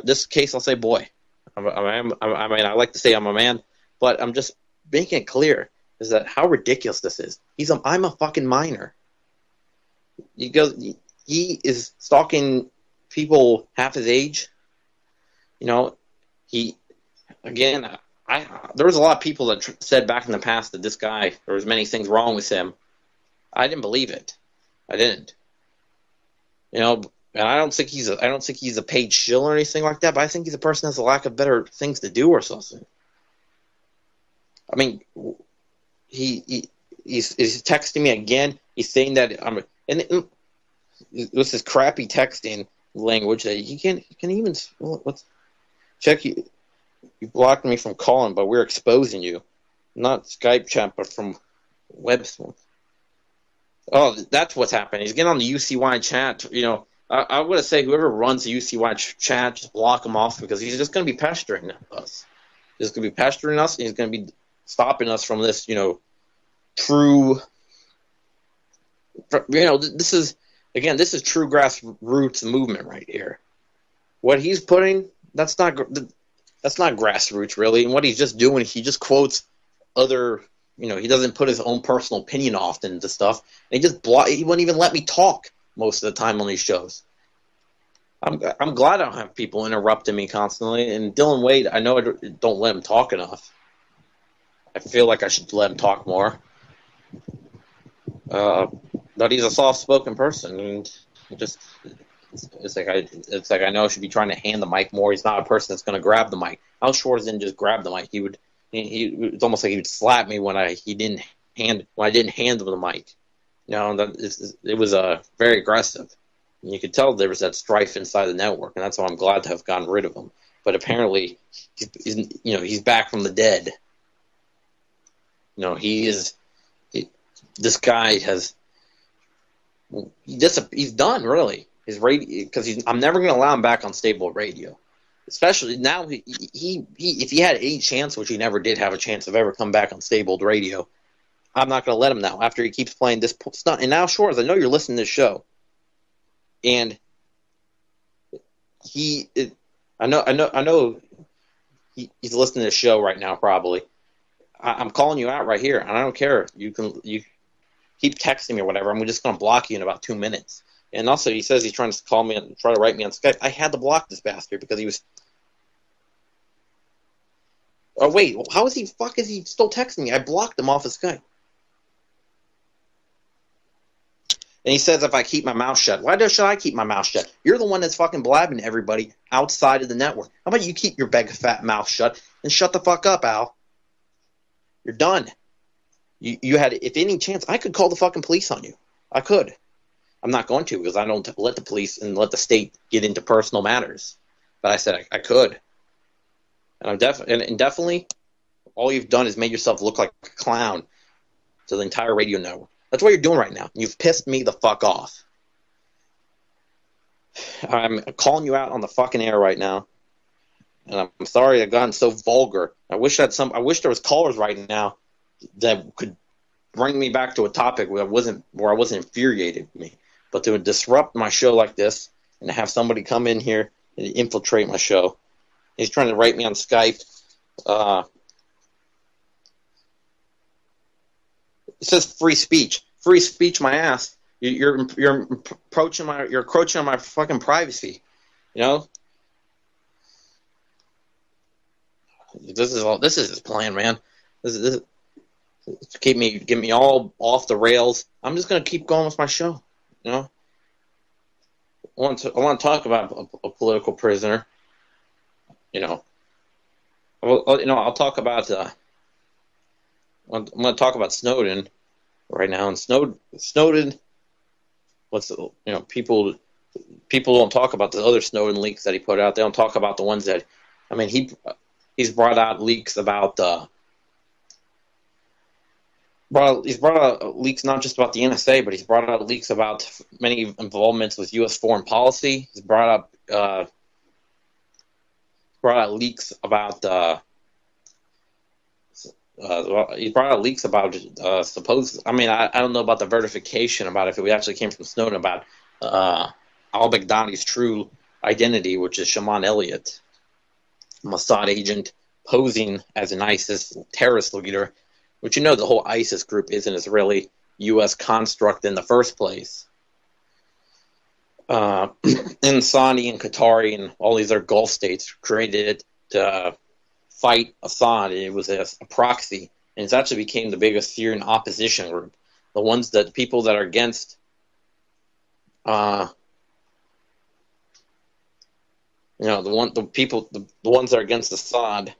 This case, I'll say boy. I like to say I'm a man, but I'm just making it clear is that how ridiculous this is. I'm a fucking minor. He is stalking people half his age. There was a lot of people that said back in the past that this guy, there was many things wrong with him. I didn't believe it. I didn't. And I don't think he's a paid shill or anything like that, but I think he's a person that has a lack of better things to do or something. I mean, he's texting me again. He's saying that and this is crappy texting language that you can even let's check you blocked me from calling, but we're exposing you, not Skype chat, but from website. Oh, that's what's happening. He's getting on the UCY chat. I would say whoever runs the UCY chat, just block him off because he's just going to be pestering us. He's going to be pestering us, and he's going to be stopping us from this, true. This is true grassroots movement right here. What he's putting, that's not grassroots really. And what he's just doing, he just quotes other. He doesn't put his own personal opinion often into stuff. And he wouldn't even let me talk most of the time on these shows. I'm glad I don't have people interrupting me constantly. And Dylan Wade, I know I don't let him talk enough. I feel like I should let him talk more. But he's a soft-spoken person, and it's like I know I should be trying to hand the mic more. He's not a person that's going to grab the mic. Al Schwartz didn't just grab the mic. It's almost like he would slap me when I didn't hand him the mic. It was very aggressive. And you could tell there was that strife inside the network, and that's why I'm glad to have gotten rid of him. But apparently, he's back from the dead. This guy he's done really his radio because I'm never going to allow him back on stable radio. Especially now, if he had any chance, which he never did have a chance of ever come back on stable radio, I'm not going to let him now. After he keeps playing this stunt, and now, Schwartz, I know you're listening to this show, and I know he's listening to the show right now. Probably, I'm calling you out right here, and I don't care. You keep texting me or whatever. I'm just going to block you in about 2 minutes. And also, he says he's trying to call me and try to write me on Skype. I had to block this bastard because he was. Oh wait, how is he still texting me? I blocked him off of Skype. And he says if I keep my mouth shut. Why should I keep my mouth shut? You're the one that's fucking blabbing to everybody outside of the network. How about you keep your big fat mouth shut and shut the fuck up, Al? You're done. You had, if any chance, I could call the fucking police on you. I could. I'm not going to because I don't let the police and let the state get into personal matters. But I said I could. And I'm definitely, all you've done is made yourself look like a clown to the entire radio network. That's what you're doing right now. You've pissed me the fuck off. I'm calling you out on the fucking air right now. And I'm sorry I've gotten so vulgar. I wish there was callers right now that could bring me back to a topic where I wasn't infuriated with me. But to disrupt my show like this and to have somebody come in here and infiltrate my show. He's trying to write me on Skype. It says free speech. Free speech, my ass. You're encroaching on my fucking privacy. You know. This is his plan, man. This get me all off the rails. I'm just gonna keep going with my show. You know. I want to talk about a political prisoner. You know. I'll talk about. I'm going to talk about Snowden right now, and Snowden. People don't talk about the other Snowden leaks that he put out. They don't talk about the ones that, I mean, he's brought out leaks about he's brought out leaks not just about the NSA, but he's brought out leaks about many involvements with U.S. foreign policy. He's brought out leaks about. He brought out leaks about supposed. I mean, I don't know about the verification about if it actually came from Snowden about al-Baghdadi's true identity, which is Shimon Elliott, a Mossad agent posing as an ISIS terrorist leader, which the whole ISIS group isn't an Israeli U.S. construct in the first place. And Saudi and Qatari and all these other Gulf states created it to fight Assad. It was a proxy, and it's actually became the biggest Syrian opposition group. The people that are against, the ones that are against Assad.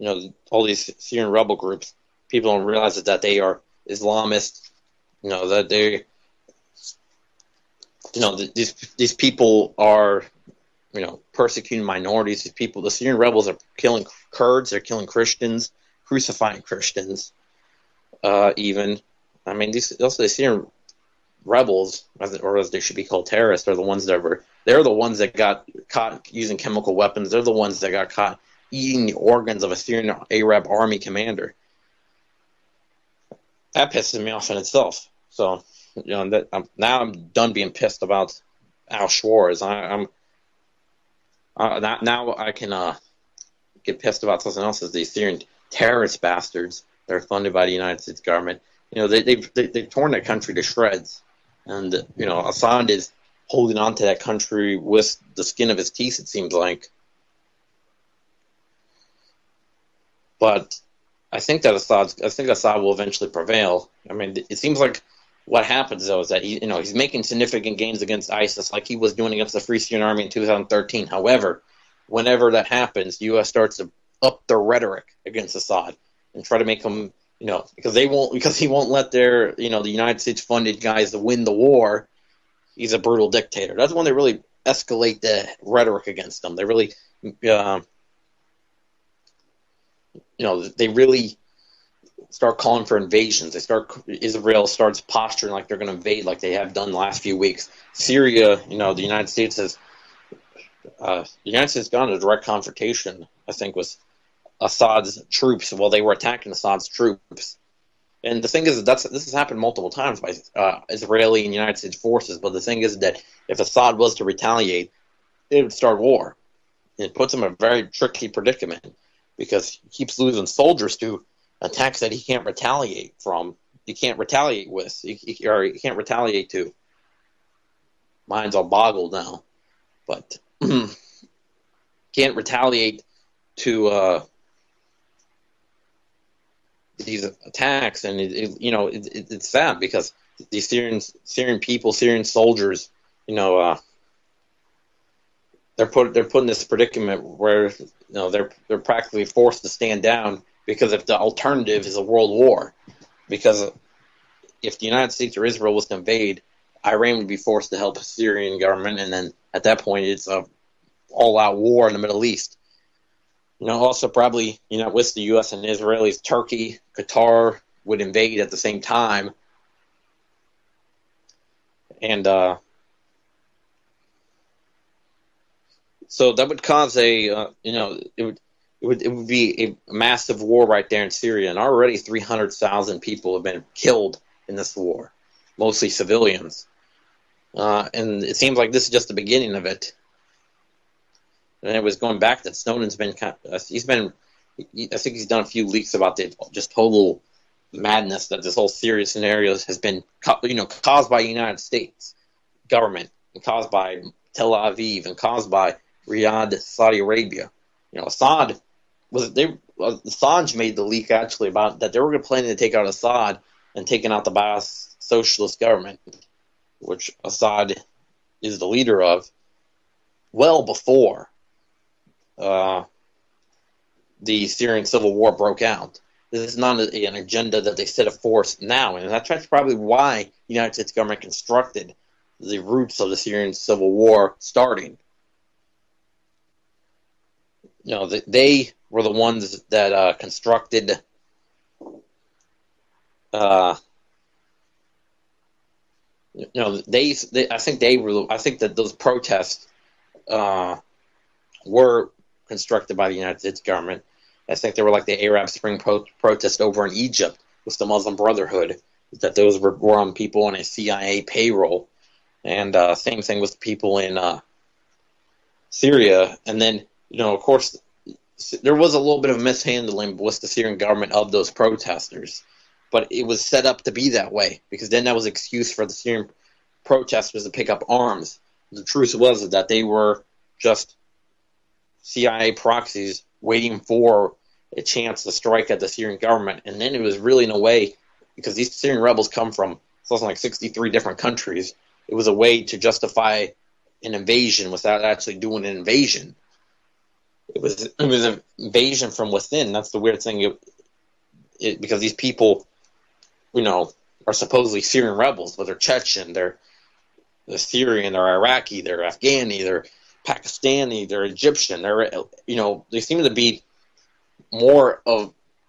All these Syrian rebel groups. People don't realize that they are Islamist. That they, these people are. Persecuting minorities. These people, the Syrian rebels are killing Kurds, they're killing Christians, crucifying Christians. Even, I mean, the Syrian rebels, or as they should be called, terrorists, are the ones they're the ones that got caught using chemical weapons. They're the ones that got caught eating the organs of a Syrian Arab army commander. That pisses me off in itself. So, now I'm done being pissed about Al Schwarz. Now I can get pissed about something else. Is these Syrian terrorist bastards that are funded by the United States government? They've torn that country to shreds, and Assad is holding on to that country with the skin of his teeth. It seems like, but I think Assad will eventually prevail. I mean, it seems like what happens though is that he's making significant gains against ISIS, like he was doing against the Free Syrian Army in 2013. However, whenever that happens, the U.S. starts to up their rhetoric against Assad and try to make him, because he won't let their, the United States funded guys to win the war. He's a brutal dictator. That's when they really escalate the rhetoric against them. They really, they really start calling for invasions. Israel starts posturing like they're going to invade, like they have done the last few weeks. Syria, the United States has gone into direct confrontation, I think, with Assad's troops while they were attacking Assad's troops. And the thing is, this has happened multiple times by Israeli and United States forces. But the thing is that if Assad was to retaliate, it would start war. It puts him in a very tricky predicament because he keeps losing soldiers to attacks that he can't retaliate from. He can't retaliate with, or he can't retaliate to. Mine's all boggled now, but can't retaliate to these attacks, and it's sad because these Syrian people, Syrian soldiers, they're put in this predicament where they're practically forced to stand down, because if the alternative is a world war, because if the United States or Israel was to invade, Iran would be forced to help the Syrian government, and then at that point it's a all-out war in the Middle East. Also probably, with the U.S. and Israelis, Turkey, Qatar would invade at the same time. And so that would cause it would be a massive war right there in Syria. And already 300,000 people have been killed in this war, mostly civilians. And it seems like this is just the beginning of it. And it was going back that Snowden's been I think he's done a few leaks about the just total madness that this whole Syria scenario has been, caused by the United States government, and caused by Tel Aviv, and caused by Riyadh, Saudi Arabia. Assad Assange made the leak actually about that they were planning to take out Assad and taking out the Ba'ath socialist government, which Assad is the leader of, well before the Syrian civil war broke out. This is not an agenda that they set a force now, and that's probably why the United States government constructed the roots of the Syrian civil war starting. They were the ones that constructed I think that those protests were constructed by the United States government. I think they were like the Arab Spring protest over in Egypt with the Muslim Brotherhood, that those were on people on a CIA payroll. And same thing with people in Syria. And then, of course, there was a little bit of mishandling with the Syrian government of those protesters. But it was set up to be that way, because then that was an excuse for the Syrian protesters to pick up arms. The truth was that they were just CIA proxies waiting for a chance to strike at the Syrian government. And then it was really, in a way, because these Syrian rebels come from something like 63 different countries, it was a way to justify an invasion without actually doing an invasion. It was an invasion from within. That's the weird thing, because these people, are supposedly Syrian rebels, but they're Chechen, they're Syrian, they're Iraqi, they're Afghani, they're Pakistani, they're Egyptian. They seem to be more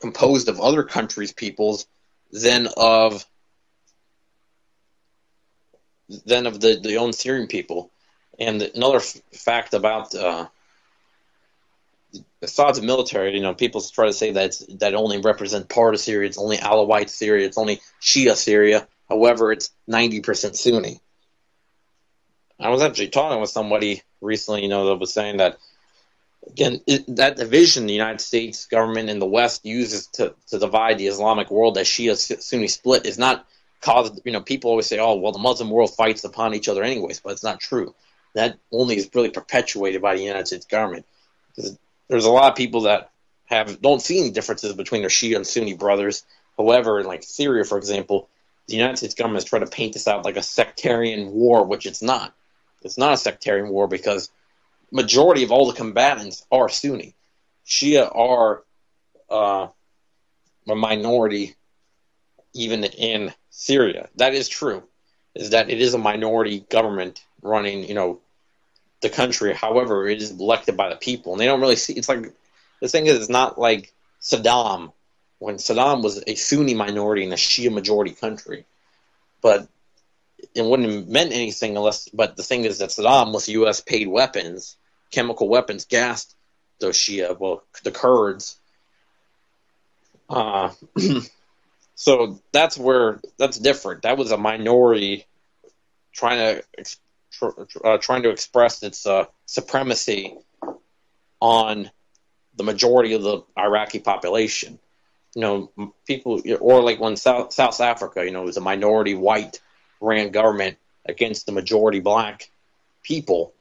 composed of other countries' peoples than of the own Syrian people. And another fact about Assad's military, people try to say that only represents part of Syria. It's only Alawite Syria. It's only Shia Syria. However, it's 90% Sunni. I was actually talking with somebody recently, that was saying that, again, that division the United States government and the West uses to divide the Islamic world, that Shia-Sunni split, is not caused, people always say, oh, well, the Muslim world fights upon each other anyways, but it's not true. That only is really perpetuated by the United States government. Because there's a lot of people that don't see any differences between their Shia and Sunni brothers. However, in like Syria, for example, the United States government is trying to paint this out like a sectarian war, which it's not. It's not a sectarian war because majority of all the combatants are Sunni. Shia are a minority even in Syria. That is true, is that it is a minority government running, the country. However, it is elected by the people, and they don't really see. It's like, the thing is, it's not like Saddam, when Saddam was a Sunni minority in a Shia majority country, but it wouldn't have meant anything unless. But the thing is that Saddam, with U.S. paid weapons, chemical weapons, gassed those Shia, the Kurds. So that's different. That was a minority trying to express its supremacy on the majority of the Iraqi population. People, or like when South Africa, it was a minority white ran government against the majority black people,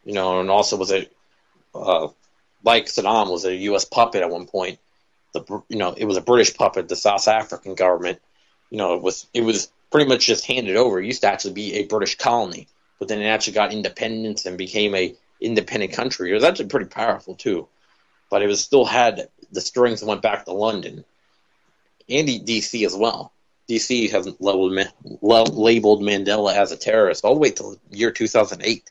and also was like Saddam was a U.S. puppet at one point. It was a British puppet, the South African government. It was pretty much just handed over. It used to actually be a British colony, but then it actually got independence and became a independent country. It was actually pretty powerful too, but it was still had the strings that went back to London and D.C. as well. D.C. has labeled Mandela as a terrorist all the way till the year 2008,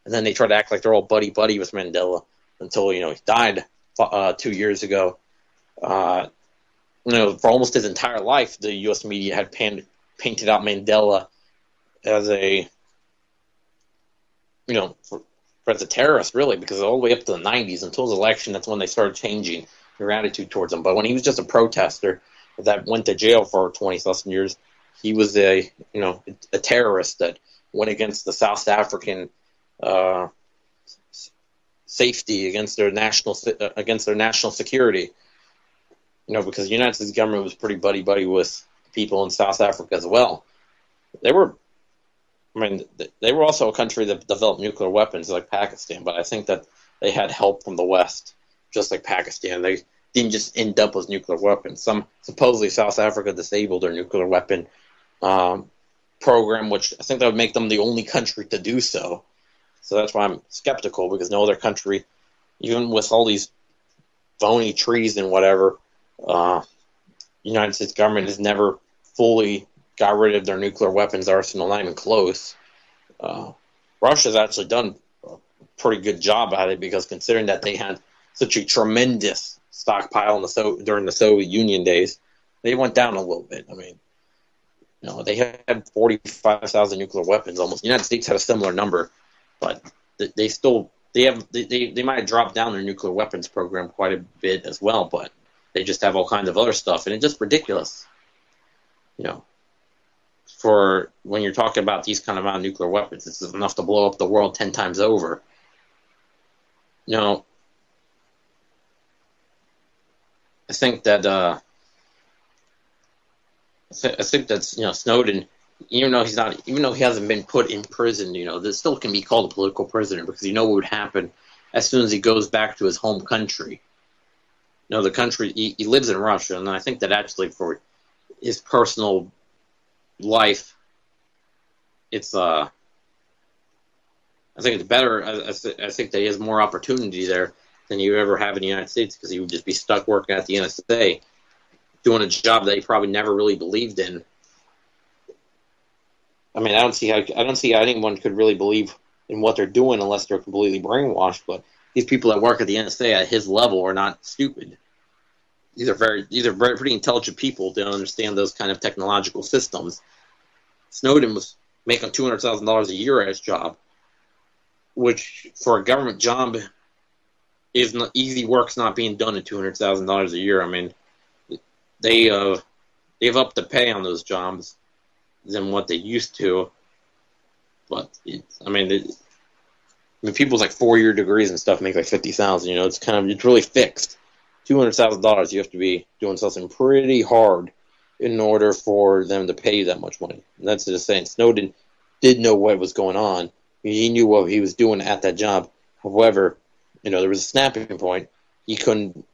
and then they try to act like they're all buddy-buddy with Mandela until he died 2 years ago. For almost his entire life, the U.S. media had painted out Mandela as as a terrorist, really, because all the way up to the 90s, until his election, that's when they started changing their attitude towards him. But when he was just a protester that went to jail for 20-something years, he was a terrorist that went against the South African safety, against their national security. Because the United States government was pretty buddy-buddy with people in South Africa as well. They were also a country that developed nuclear weapons like Pakistan, but I think that they had help from the West, just like Pakistan. They didn't just end up with nuclear weapons. Supposedly South Africa disabled their nuclear weapon program, which I think that would make them the only country to do so. So that's why I'm skeptical, because no other country, even with all these phony trees and whatever, United States government has never fully got rid of their nuclear weapons arsenal, not even close. Russia's actually done a pretty good job at it, because considering that they had such a tremendous stockpile during the Soviet Union days, they went down a little bit. They had 45,000 nuclear weapons almost. The United States had a similar number, but they might have dropped down their nuclear weapons program quite a bit as well, but they just have all kinds of other stuff, and it's just ridiculous. For when you're talking about these kind of nuclear weapons, it's enough to blow up the world 10 times over. I think that Snowden, even though he hasn't been put in prison, this still can be called a political prisoner, because what would happen as soon as he goes back to his home country. The country he lives in Russia, and I think that actually for his personal life, I think it's better. I think that he has more opportunity there than you ever have in the United States, because he would just be stuck working at the NSA, doing a job that he probably never really believed in. I don't see how anyone could really believe in what they're doing unless they're completely brainwashed. But these people that work at the NSA at his level are not stupid. These are pretty intelligent people to understand those kind of technological systems. Snowden was making $200,000 a year at his job, which for a government job is not easy. Work's not being done at $200,000 a year. They've upped the pay on those jobs than what they used to. But people with like 4-year degrees and stuff make like $50,000. It's really fixed. $200,000, you have to be doing something pretty hard in order for them to pay you that much money. And that's just saying, Snowden did know what was going on. He knew what he was doing at that job. However, there was a snapping point. He couldn't,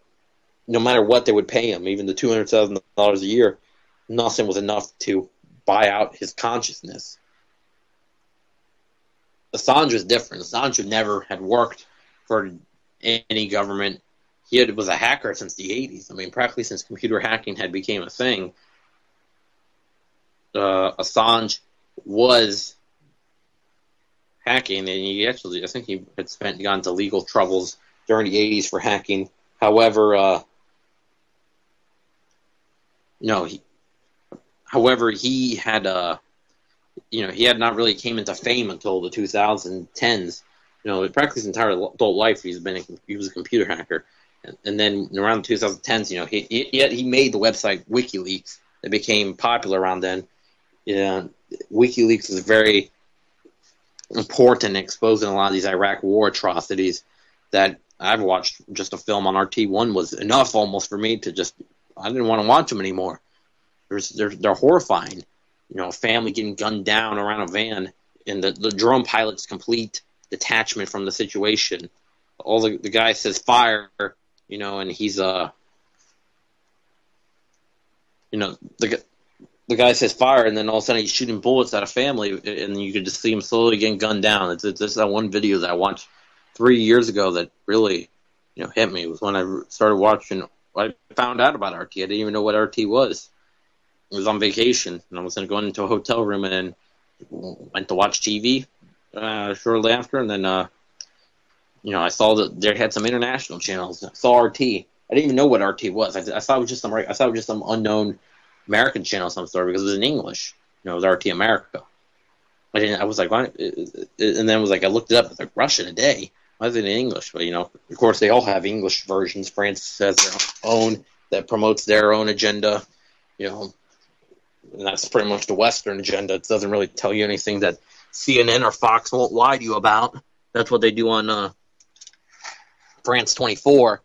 no matter what they would pay him, even the $200,000 a year, nothing was enough to buy out his consciousness. Assange was different. Assange never had worked for any government. He was a hacker since the 80s. Practically since computer hacking had became a thing. Assange was hacking, and I think he had gone into legal troubles during the 80s for hacking. However, he had not really came into fame until the 2010s. Practically his entire adult life he was a computer hacker. And then around the 2010s, he made the website WikiLeaks that became popular around then. WikiLeaks is very important in exposing a lot of these Iraq war atrocities that I've watched just a film on RT1 was enough almost for me to just, I didn't want to watch them anymore. They're horrifying. You know, a family getting gunned down around a van, and the drone pilot's complete detachment from the situation. All the guy says fire, you know, and he's the guy says fire, and then all of a sudden he's shooting bullets at a family, and you could just see him slowly getting gunned down. It's that one video that I watched 3 years ago that really, you know, hit me. It was when I started watching. I found out about RT. I didn't even know what RT was. I was on vacation, and I was going into a hotel room, and then went to watch TV shortly after, and then you know, I saw that they had some international channels. I saw RT. I didn't even know what RT was. I thought it was just some unknown American channel of some sort because it was in English. You know, it was RT America. I was like, why? And then it was like, I looked it up. It's like Russia Today. Why is it in English? But, you know, of course, they all have English versions. France has their own that promotes their own agenda. You know, and that's pretty much the Western agenda. It doesn't really tell you anything that CNN or Fox won't lie to you about. That's what they do on France 24.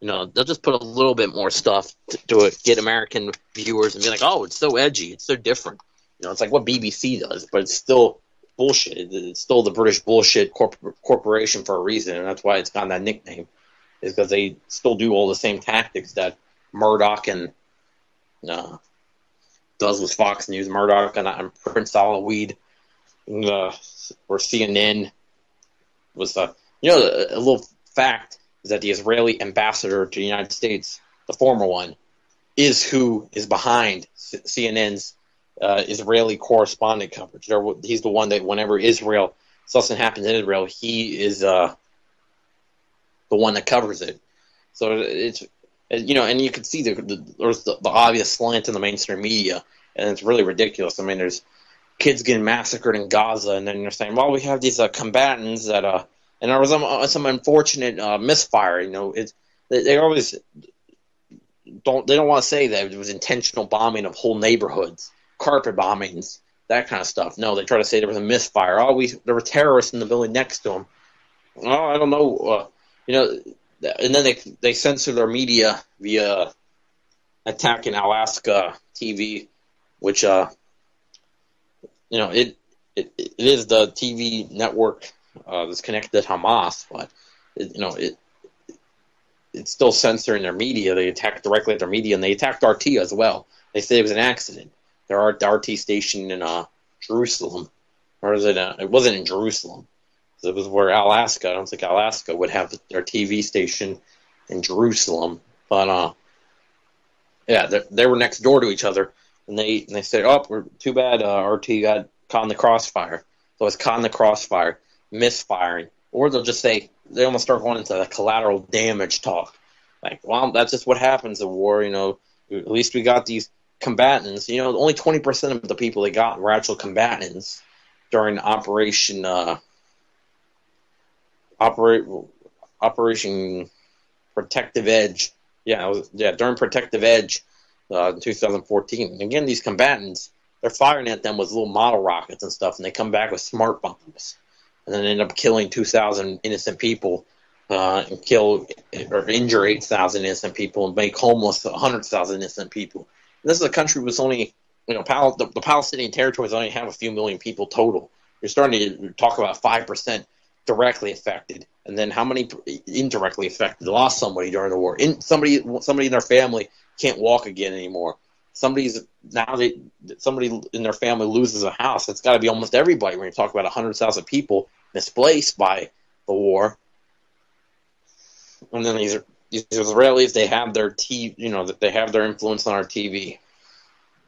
You know, they'll just put a little bit more stuff to get American viewers and be like, oh, it's so edgy, it's so different. You know, it's like what BBC does, but it's still bullshit. It's still the British bullshit corporation for a reason, and that's why it's gotten that nickname, is because they still do all the same tactics that Murdoch and does with Fox News. Murdoch and Prince Alaweed, or CNN was a little fact is that the Israeli ambassador to the United States, the former one, is who is behind CNN's Israeli correspondent coverage. He's the one that whenever something happens in Israel, he is the one that covers it. So it's, you know, and you can see there's the obvious slant in the mainstream media, and it's really ridiculous. I mean, there's kids getting massacred in Gaza, and then they're saying, well, we have these combatants that and there was some unfortunate misfire. You know, they always don't want to say that it was intentional bombing of whole neighborhoods, carpet bombings, that kind of stuff. No, they try to say there was a misfire. There were terrorists in the building next to them. Oh, I don't know. You know, and then they censor their media via attacking Alaska TV, which you know, it is the TV network that's connected to Hamas, but it's still censoring their media. They attack directly at their media, and they attacked RT as well. They say it was an accident. There are RT station in Jerusalem, or is it? It wasn't in Jerusalem. It was where Alaska. I don't think Alaska would have their TV station in Jerusalem, but yeah, they were next door to each other, and they said, "Oh, we're too bad. RT got caught in the crossfire." So it's caught in the crossfire, misfiring, or they'll just say they almost start going into the collateral damage talk, like, "Well, that's just what happens in war. You know, at least we got these combatants. You know, only 20% of the people they got were actual combatants during Operation Protective Edge." During Protective Edge in 2014. And again, these combatants, they're firing at them with little model rockets and stuff, and they come back with smart bombs, and then end up killing 2,000 innocent people, and kill or injure 8,000 innocent people, and make homeless 100,000 innocent people. And this is a country with only, you know, the Palestinian territories only have a few million people total. You're starting to talk about 5% directly affected, and then how many indirectly affected? Lost somebody during the war. Somebody in their family can't walk again anymore. Somebody in their family loses a house. It's got to be almost everybody when you talk about 100,000 people displaced by the war. And then these Israelis, they have their they have their influence on our TV.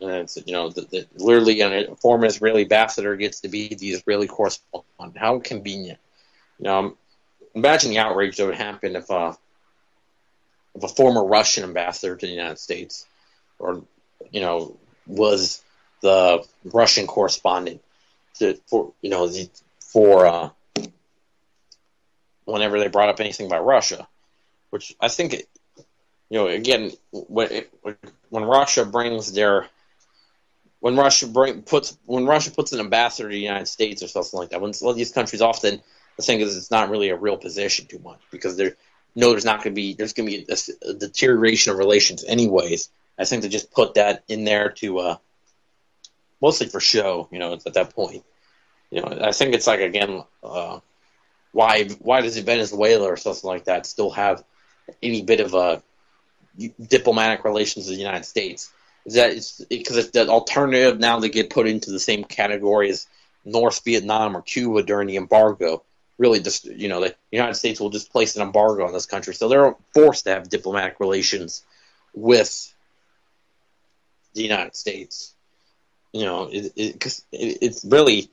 And it's, you know, literally a former Israeli ambassador gets to be the Israeli correspondent. How convenient. You know, imagine the outrage that would happen if a former Russian ambassador to the United States, or, you know, was the Russian correspondent for whenever they brought up anything about Russia, which I think, you know, again, when Russia puts an ambassador to the United States or something like that, when these countries often the thing is, it's not really a real position too much because there's going to be a deterioration of relations anyways. I think they just put that in there to mostly for show, at that point. I think it's like, again, why does Venezuela or something like that still have any bit of diplomatic relations with the United States? Is that it's because it's the alternative now they get put into the same category as North Vietnam or Cuba during the embargo. Really, just the United States will just place an embargo on this country, so they're forced to have diplomatic relations with the United States. Because it's really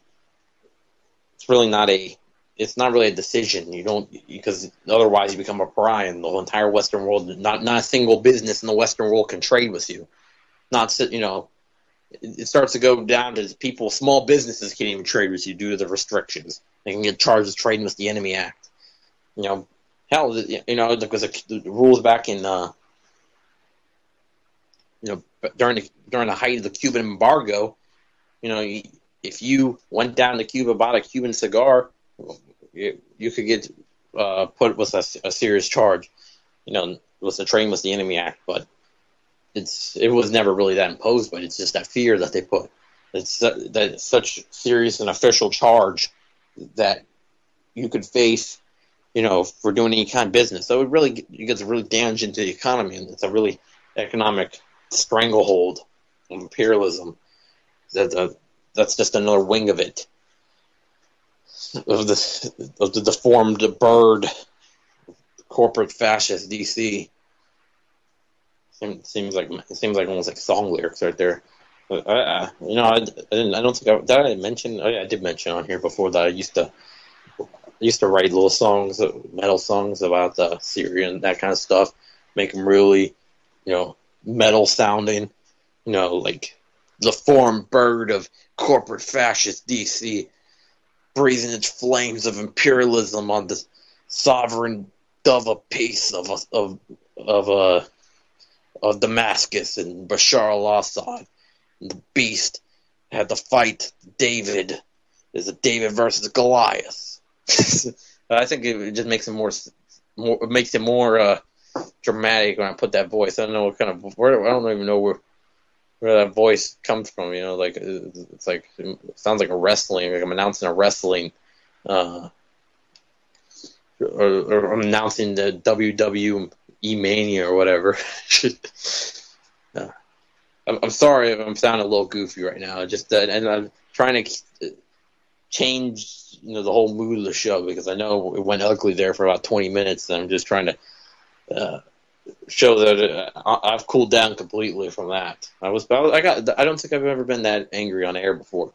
not a decision. You don't, because otherwise you become a pariah, and the whole entire Western world, not a single business in the Western world can trade with you. It starts to go down to people, small businesses can't even trade with you due to the restrictions. They can get charged with trading with the Enemy Act. Hell, because the rules back in, during the height of the Cuban embargo, if you went down to Cuba, bought a Cuban cigar, you could get put with a serious charge, with the trading with the Enemy Act. But it was never really that imposed, but it's just that fear that they put. It's such serious and official charge that you could face, for doing any kind of business. So you get really damage into the economy, and it's a really economic stranglehold of imperialism. That's just another wing of it, of the deformed bird, corporate fascist DC. It seems like almost like song lyrics right there. I don't think did I mention? Oh yeah, I did mention on here before that I used to write little songs, metal songs about Syria and that kind of stuff, make them really, metal sounding, like the formed bird of corporate fascist DC, breathing its flames of imperialism on the sovereign dove of peace of Damascus and Bashar al-Assad. And the beast had to fight David. There's a David versus Goliath. I think it just makes it more dramatic when I put that voice. I don't know what kind of I don't even know where that voice comes from. It's like it sounds like a wrestling. Like I'm announcing a wrestling, or I'm announcing the WWE Mania or whatever. I'm sorry if I'm sounding a little goofy right now. And I'm trying to change, the whole mood of the show because I know it went ugly there for about 20 minutes, and I'm just trying to show that I've cooled down completely from that. I don't think I've ever been that angry on air before,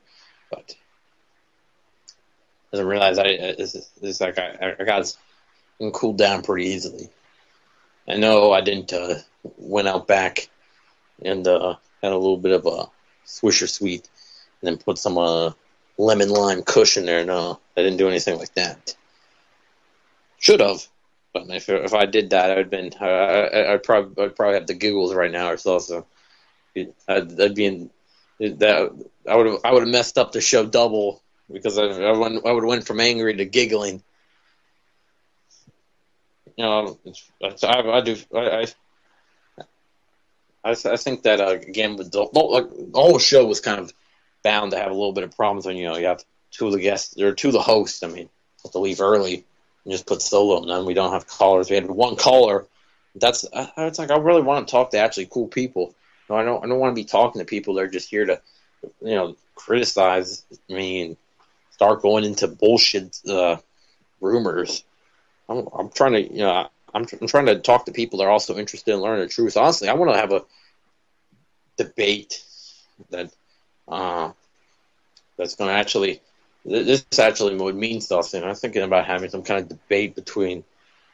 but I didn't realize it's like I got cooled down pretty easily. I know I didn't went out back and had a little bit of a Swisher Sweet and then put some lemon lime cushion there. No, I didn't do anything like that. Should have, but if I did that, I'd probably have the giggles right now or so. So I'd be in that. I would have messed up the show double because I would have went from angry to giggling. I think that again, with the whole show was kind of bound to have a little bit of problems when you have two of the guests or two of the hosts. I mean, have to leave early and just put solo, and then we don't have callers. We had one caller. It's like I really want to talk to actually cool people. I don't want to be talking to people that are just here to criticize me and start going into bullshit rumors. I'm trying to I'm trying to talk to people that are also interested in learning the truth. Honestly, I want to have a debate that's going to actually. This actually would mean something. I'm thinking about having some kind of debate between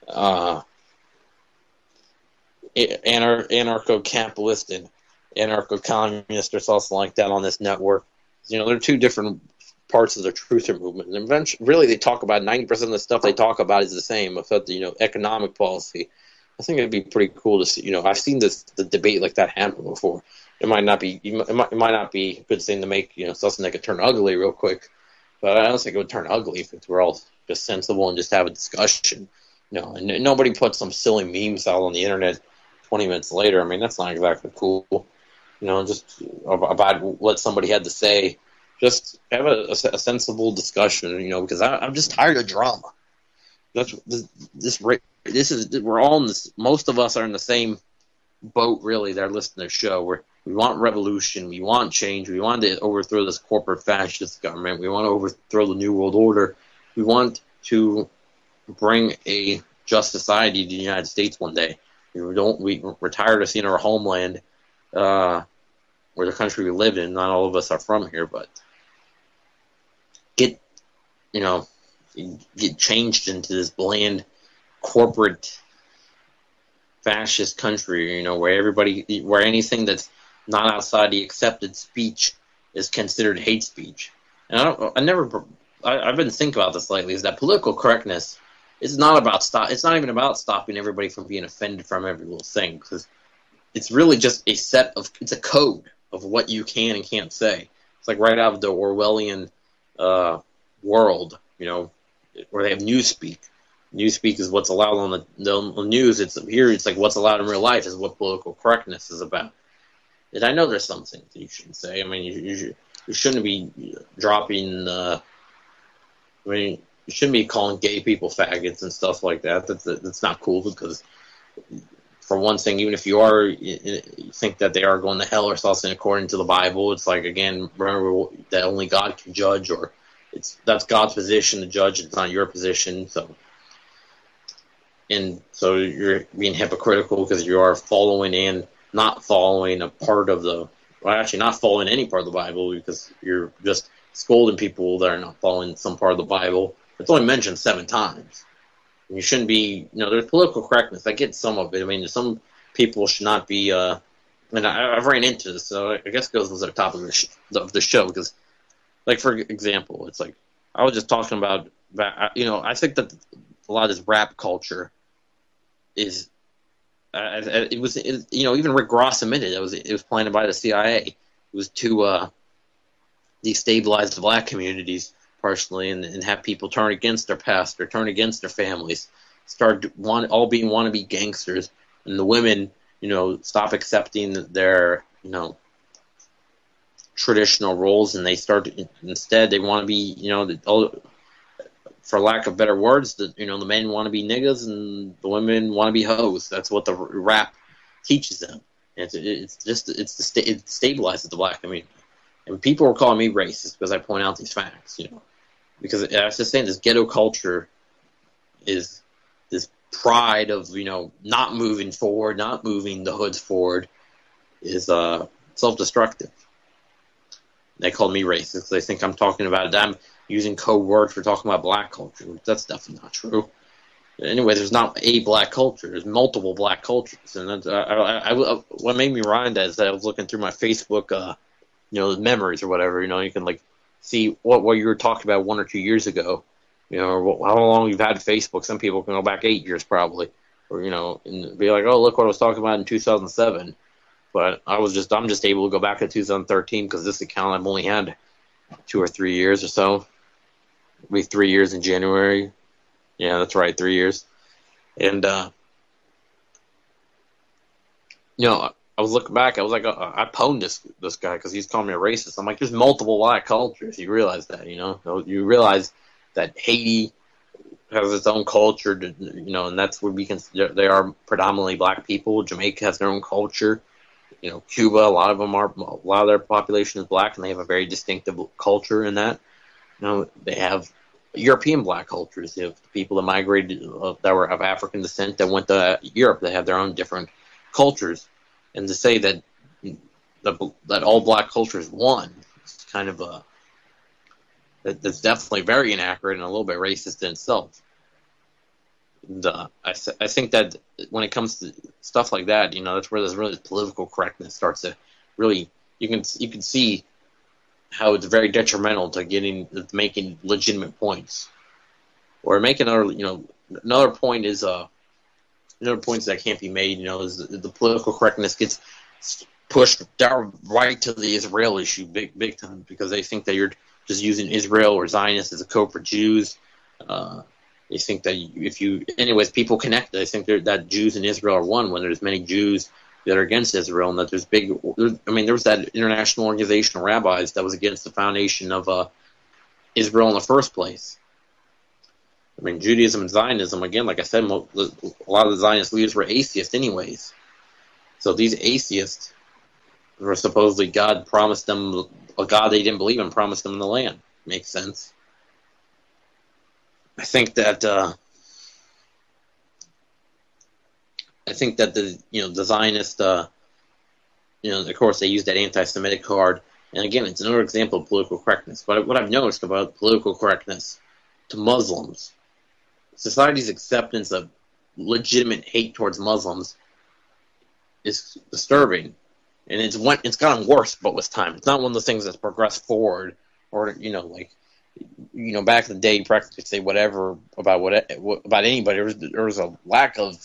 anarcho-capitalist and anarcho-communist or something like that on this network. There are two different parts of the truther movement. And eventually, really, they talk about 90% of the stuff they talk about is the same, except the economic policy. I think it'd be pretty cool to see. I've seen the debate like that happen before. It might not be. It might not be a good thing to make something that could turn ugly real quick. But I don't think it would turn ugly if we're all just sensible and just have a discussion. And nobody puts some silly memes out on the internet 20 minutes later. I mean, that's not exactly cool. Just about what somebody had to say. Just have a sensible discussion, because I'm just tired of drama. That's we're all in this. Most of us are in the same boat, really. That are listening to the show. We want revolution. We want change. We want to overthrow this corporate fascist government. We want to overthrow the New World Order. We want to bring a just society to the United States one day. We're tired of seeing our homeland, or the country we live in. Not all of us are from here, but get changed into this bland corporate fascist country, where anything that's not outside the accepted speech is considered hate speech. And I've been thinking about this lately, is that political correctness is not about it's not even about stopping everybody from being offended from every little thing, because it's really just it's a code of what you can and can't say. It's like right out of the Orwellian world, where they have newspeak. Newspeak is what's allowed on the news. It's like what's allowed in real life is what political correctness is about. And I know there's some things that you shouldn't say. I mean, you shouldn't be dropping. You shouldn't be calling gay people faggots and stuff like that. That's not cool, because for one thing, even if you think that they are going to hell or something according to the Bible, it's like, again, remember that only God can judge, or that's God's position to judge. It's not your position. So you're being hypocritical because you are following and not following a part of not following any part of the Bible, because you're just scolding people that are not following some part of the Bible. It's only mentioned 7 times. And you shouldn't be, there's political correctness. I get some of it. I mean, some people should not be, and I've ran into this, so I guess it goes to the topic of the show, because, like, for example, it's like, I was just talking about, I think that a lot of this rap culture is, even Rick Ross admitted it was planted by the CIA. It was to destabilize the black communities partially, and have people turn against their pastor, turn against their families, start all being wannabe gangsters, and the women, stop accepting their, traditional roles, and they instead they want to be, for lack of better words, the men want to be niggas and the women want to be hoes. That's what the rap teaches them. It stabilizes the black community. And people are calling me racist because I point out these facts, because I was just saying, this ghetto culture is this pride of, not moving forward, not moving the hoods forward, is self-destructive. They call me racist because they think I'm talking about it. I'm using code words for talking about black culture. That's definitely not true. Anyway, there's not a black culture. There's multiple black cultures. And what made me rhyme that is that I was looking through my Facebook, memories or whatever. You can, like, see what you were talking about 1 or 2 years ago. Or how long you've had Facebook. Some people can go back 8 years probably. Or, and be like, oh, look what I was talking about in 2007. But I'm just able to go back to 2013 because this account I've only had 2 or 3 years or so. It'll be 3 years in January. Yeah, that's right, 3 years. And, I was looking back. I was like, I pwned this guy because he's calling me a racist. I'm like, there's multiple black cultures. You realize that, You realize that Haiti has its own culture, and that's where they are predominantly black people. Jamaica has their own culture. Cuba, a lot of their population is black, and they have a very distinctive culture in that. They have European black cultures. They have people that migrated that were of African descent that went to Europe. They have their own different cultures. And to say that all black culture is one, it's kind of that's definitely very inaccurate and a little bit racist in itself. And I think that when it comes to stuff like that, that's where this really political correctness starts to really. You can see how it's very detrimental to making legitimate points, or making another point is another point that can't be made. Is the political correctness gets pushed down right to the Israel issue big time, because they think that you're just using Israel or Zionists as a code for Jews. They think that anyways, people connect. They think that Jews in Israel are one when there's many Jews that are against Israel, and that there was that international organization of rabbis that was against the foundation of Israel in the first place. I mean, Judaism and Zionism, again, like I said, a lot of the Zionist leaders were atheists anyways. So these atheists were supposedly God promised them, a God they didn't believe in promised them the land. Makes sense. I think that the Zionist, of course they use that anti-Semitic card, and again, it's another example of political correctness. But what I've noticed about political correctness to Muslims, society's acceptance of legitimate hate towards Muslims is disturbing, and it's gotten worse, but with time. It's not one of the things that's progressed forward, or back in the day, you practically say whatever about anybody. There was a lack of,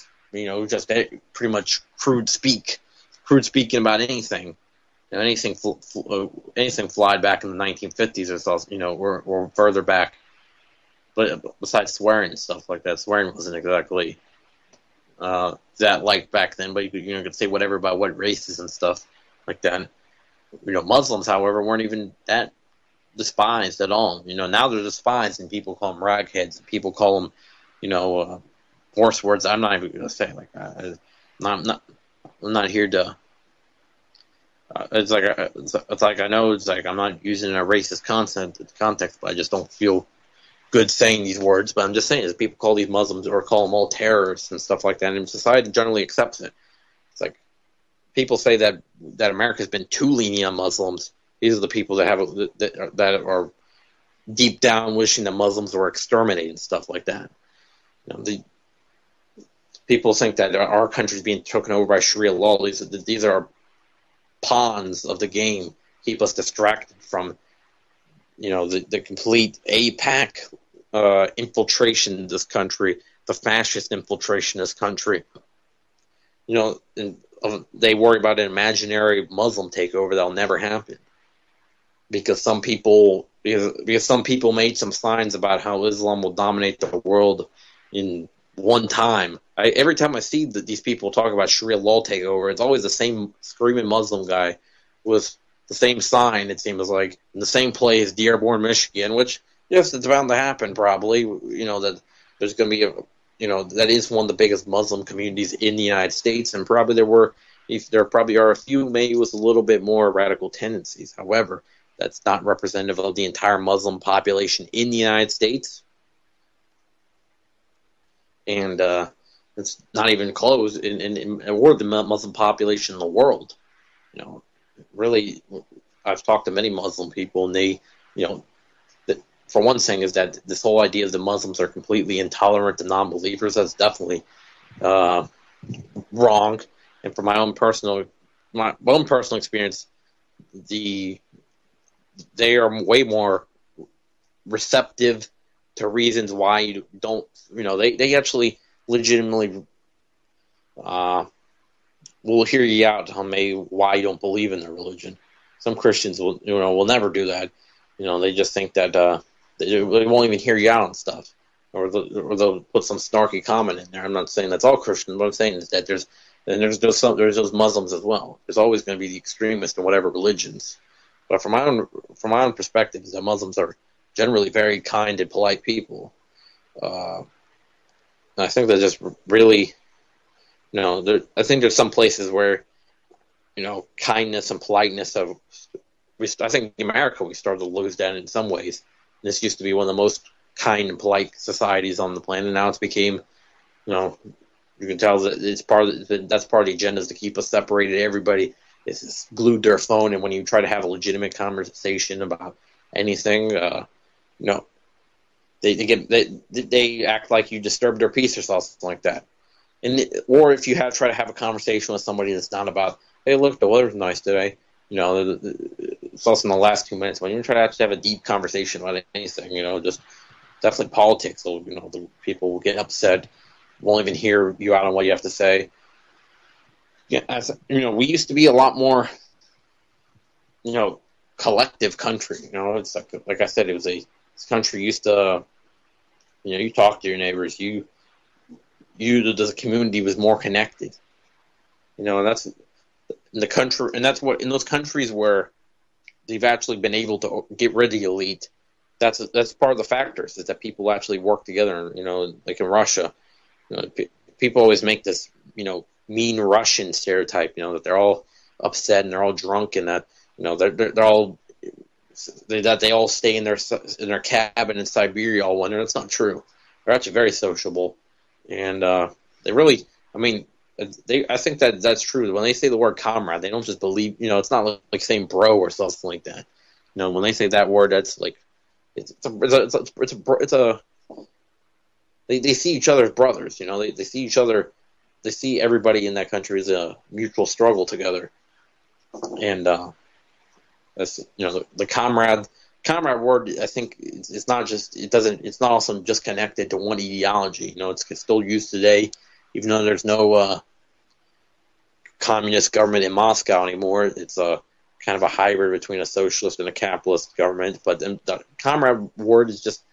just pretty much crude speaking about anything. Anything flied back in the 1950s or further back. But besides swearing and stuff like that, swearing wasn't exactly that like back then. But you could say whatever about what races and stuff like that. Muslims, however, weren't even that despised at all. Now they're despised, and people call them ragheads. People call them, worse words. I'm not even going to say like that. I'm not here to. It's like I know it's like I'm not using a racist context, but I just don't feel good saying these words. But I'm just saying, is people call these Muslims or call them all terrorists and stuff like that, and society generally accepts it. It's like people say that America's been too lenient on Muslims. These are the people that are deep down wishing that Muslims were exterminated and stuff like that. People think that our country's being taken over by Sharia law. These are pawns of the game, keep us distracted from, the complete AIPAC infiltration in this country, the fascist infiltration in this country. And they worry about an imaginary Muslim takeover that'll never happen. Because some people made some signs about how Islam will dominate the world in one time. Every time I see these people talk about Sharia law takeover, it's always the same screaming Muslim guy with the same sign, it seems like, in the same place, Dearborn, Michigan, which, yes, it's bound to happen probably, that there's going to be that is one of the biggest Muslim communities in the United States, and probably there probably are a few maybe with a little bit more radical tendencies. However, that's not representative of the entire Muslim population in the United States. And it's not even close or the Muslim population in the world. Really, I've talked to many Muslim people, and they, for one thing, is that this whole idea that Muslims are completely intolerant to non-believers, that's definitely wrong. And from my own personal experience, they are way more receptive to reasons why you don't, they actually legitimately will hear you out on why you don't believe in their religion. Some Christians will never do that. They just think that they won't even hear you out on stuff, or they'll put some snarky comment in there. I'm not saying that's all Christians. What I'm saying is that there's those Muslims as well. There's always going to be the extremists in whatever religions. But from my own perspective, is that Muslims are generally very kind and polite people. And I think they're just really, I think there's some places where, kindness and politeness I think in America we started to lose that in some ways. This used to be one of the most kind and polite societies on the planet. Now it's became, you can tell that that's part of the agenda is to keep us separated. Everybody is glued to their phone, and when you try to have a legitimate conversation about anything, they act like you disturbed their peace or something like that. Or if you try to have a conversation with somebody that's not about, hey, look, the weather's nice today. It's also in the last 2 minutes. When you try to actually have a deep conversation about anything, just definitely politics. So, the people will get upset, won't even hear you out on what you have to say. Yeah, we used to be a lot more, collective country. It's like I said, this country used to you talk to your neighbors. The community was more connected. And that's in the country, and that's what in those countries where they've actually been able to get rid of the elite. That's part of the factors is that people actually work together. Like in Russia, people always make this mean Russian stereotype. That they're all upset and they're all drunk and that they're all that they all stay in their cabin in Siberia all winter. That's not true. They're actually very sociable, and they really. I think that's true. When they say the word comrade, they don't just believe. It's not like saying bro or something like that. When they say that word, that's like they see each other as brothers. They see each other. They see everybody in that country as a mutual struggle together, and that's the comrade word. I think it's not just it's not also just connected to one ideology. It's still used today, even though there's no communist government in Moscow anymore. It's a kind of a hybrid between a socialist and a capitalist government. But the comrade word is it's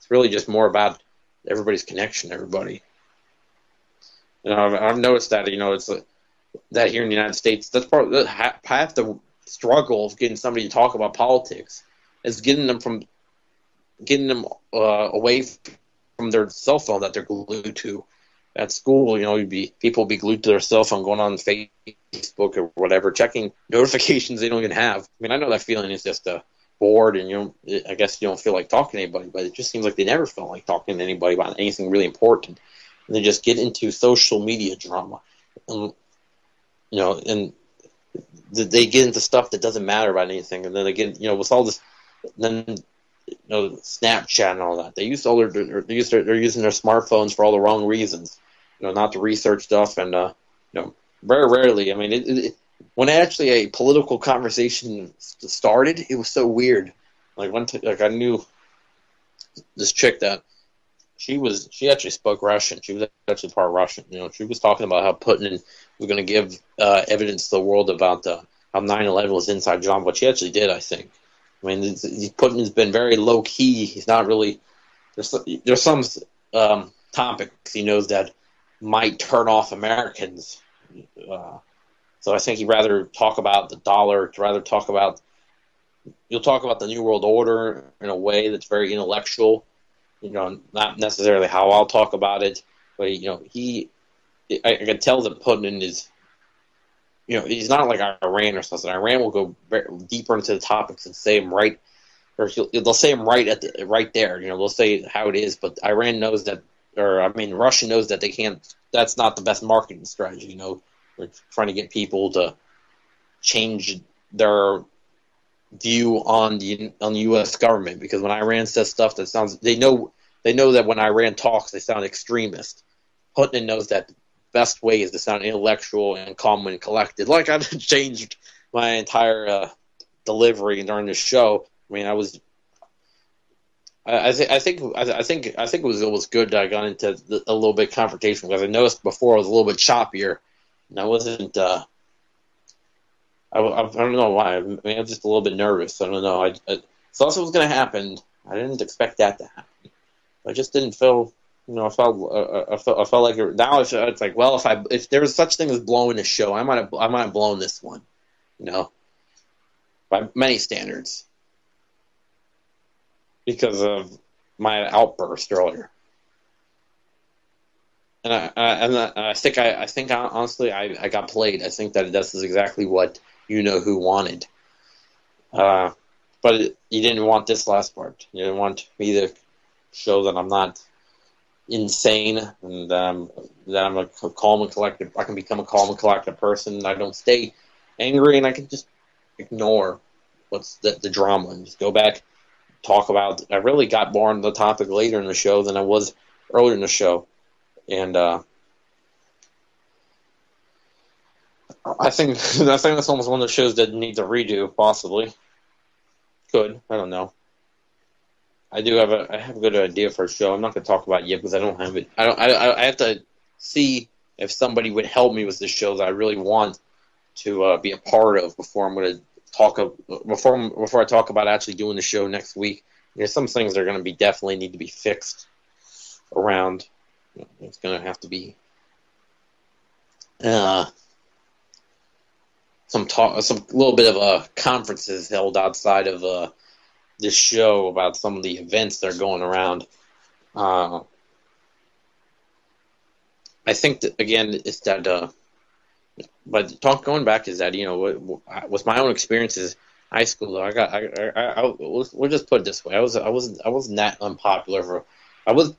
really just more about everybody's connection to everybody. I've noticed that it's that here in the United States, that's part of half the struggle of getting somebody to talk about politics is getting them away from their cell phone that they're glued to. At school, people would be glued to their cell phone, going on Facebook or whatever, checking notifications they don't even have. I know that feeling is just bored, and I guess you don't feel like talking to anybody, but it just seems like they never felt like talking to anybody about anything really important. And they just get into social media drama, and they get into stuff that doesn't matter about anything, and then they get with all this, then Snapchat and all that. They're using their smartphones for all the wrong reasons. Not to research stuff, and very rarely. When actually a political conversation started, it was so weird. Like I knew this chick that she actually spoke Russian. She was actually part Russian. She was talking about how Putin was going to give evidence to the world about how 9/11 was inside job, what she actually did, I think. Putin has been very low key. He's not really. There's some topics he knows that might turn off Americans. So I think he'd rather talk about the dollar. You'll talk about the New World Order in a way that's very intellectual. Not necessarily how I'll talk about it, but I can tell that Putin is. He's not like Iran or something. Iran will go deeper into the topics and say them right, or they'll say them right right there. They'll say how it is, but Iran knows that, Russia knows that they can't. That's not the best marketing strategy. We're trying to get people to change their view on the U.S. government, because when Iran says stuff that sounds, they know that when Iran talks, they sound extremist. Putin knows that. Best way is to sound intellectual and calm and collected. Like I changed my entire delivery during the show. I think it was good that I got into a little bit confrontation, because I noticed before I was a little bit choppier, and I wasn't. I don't know why. I'm just a little bit nervous. I don't know. I thought it was going to happen. I didn't expect that to happen. I just didn't feel. I felt like now it's like, well, if there was such thing as blowing the show, I might have blown this one, by many standards, because of my outburst earlier. And I think honestly I got played. I think that this is exactly what who wanted, but you didn't want this last part. You didn't want me to show that I'm not insane, and that I'm a calm and collected. I can become a calm and collected person. I don't stay angry, and I can just ignore what's the drama and just go back, talk about. I really got more into the topic later in the show than I was earlier in the show, and I think that's almost one of the shows that needs a redo, possibly. Could, I don't know. I have a good idea for a show. I'm not going to talk about it yet because I don't have it. I have to see if somebody would help me with this show that I really want to be a part of before I'm going to before I talk about actually doing the show next week. There's some things that are going to definitely need to be fixed. around. It's going to have to be some little bit of conferences held outside of this show about some of the events that are going around. I think that, again, it's that. But going back is that, with my own experiences, high school, we'll just put it this way: I wasn't that unpopular. I wasn't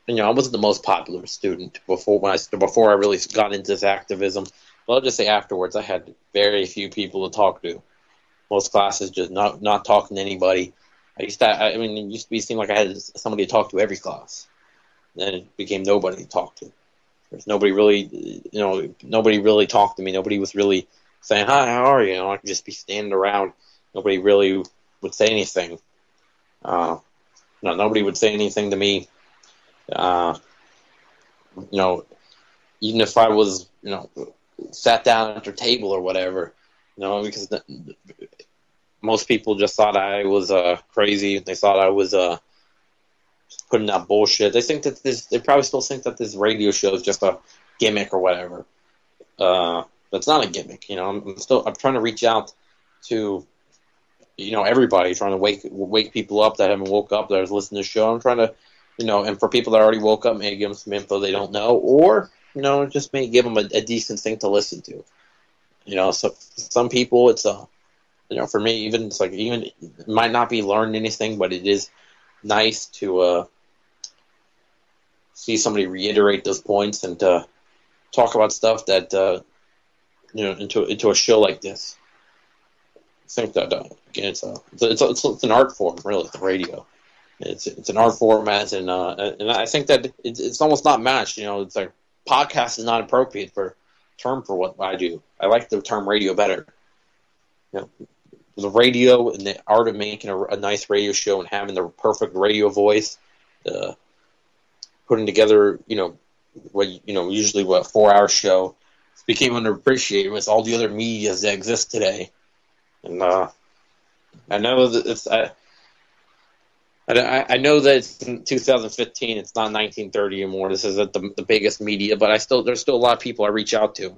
the most popular student before I really got into this activism. But I'll just say afterwards, I had very few people to talk to. Most classes just not talking to anybody. It used to seem like I had somebody to talk to every class. Then it became nobody to talk to. There's nobody really, nobody really talked to me. Nobody was really saying, "Hi, how are you?" I could just be standing around. Nobody really would say anything. Nobody would say anything to me. Even if I was, sat down at their table or whatever, because most people just thought I was crazy. They thought I was putting out bullshit. They probably still think that this radio show is just a gimmick or whatever. But it's not a gimmick. I'm trying to reach out to, everybody, trying to wake people up that haven't woke up, that are listening to the show. I'm trying to, and for people that already woke up, maybe give them some info they don't know, or, just maybe give them a decent thing to listen to. So some people, it's for me, even it might not be learning anything, but it is nice to see somebody reiterate those points and to talk about stuff that into a show like this. I think that again, it's an art form, really, the radio. It's an art format, and I think that it's almost not matched. It's like podcast is not appropriate for term for what I do. I like the term radio better. The radio and the art of making a nice radio show and having the perfect radio voice, putting together, usually a 4-hour show, became underappreciated with all the other medias that exist today. And I know that I know that it's in 2015. It's not 1930 anymore. This is the biggest media, but there's still a lot of people I reach out to.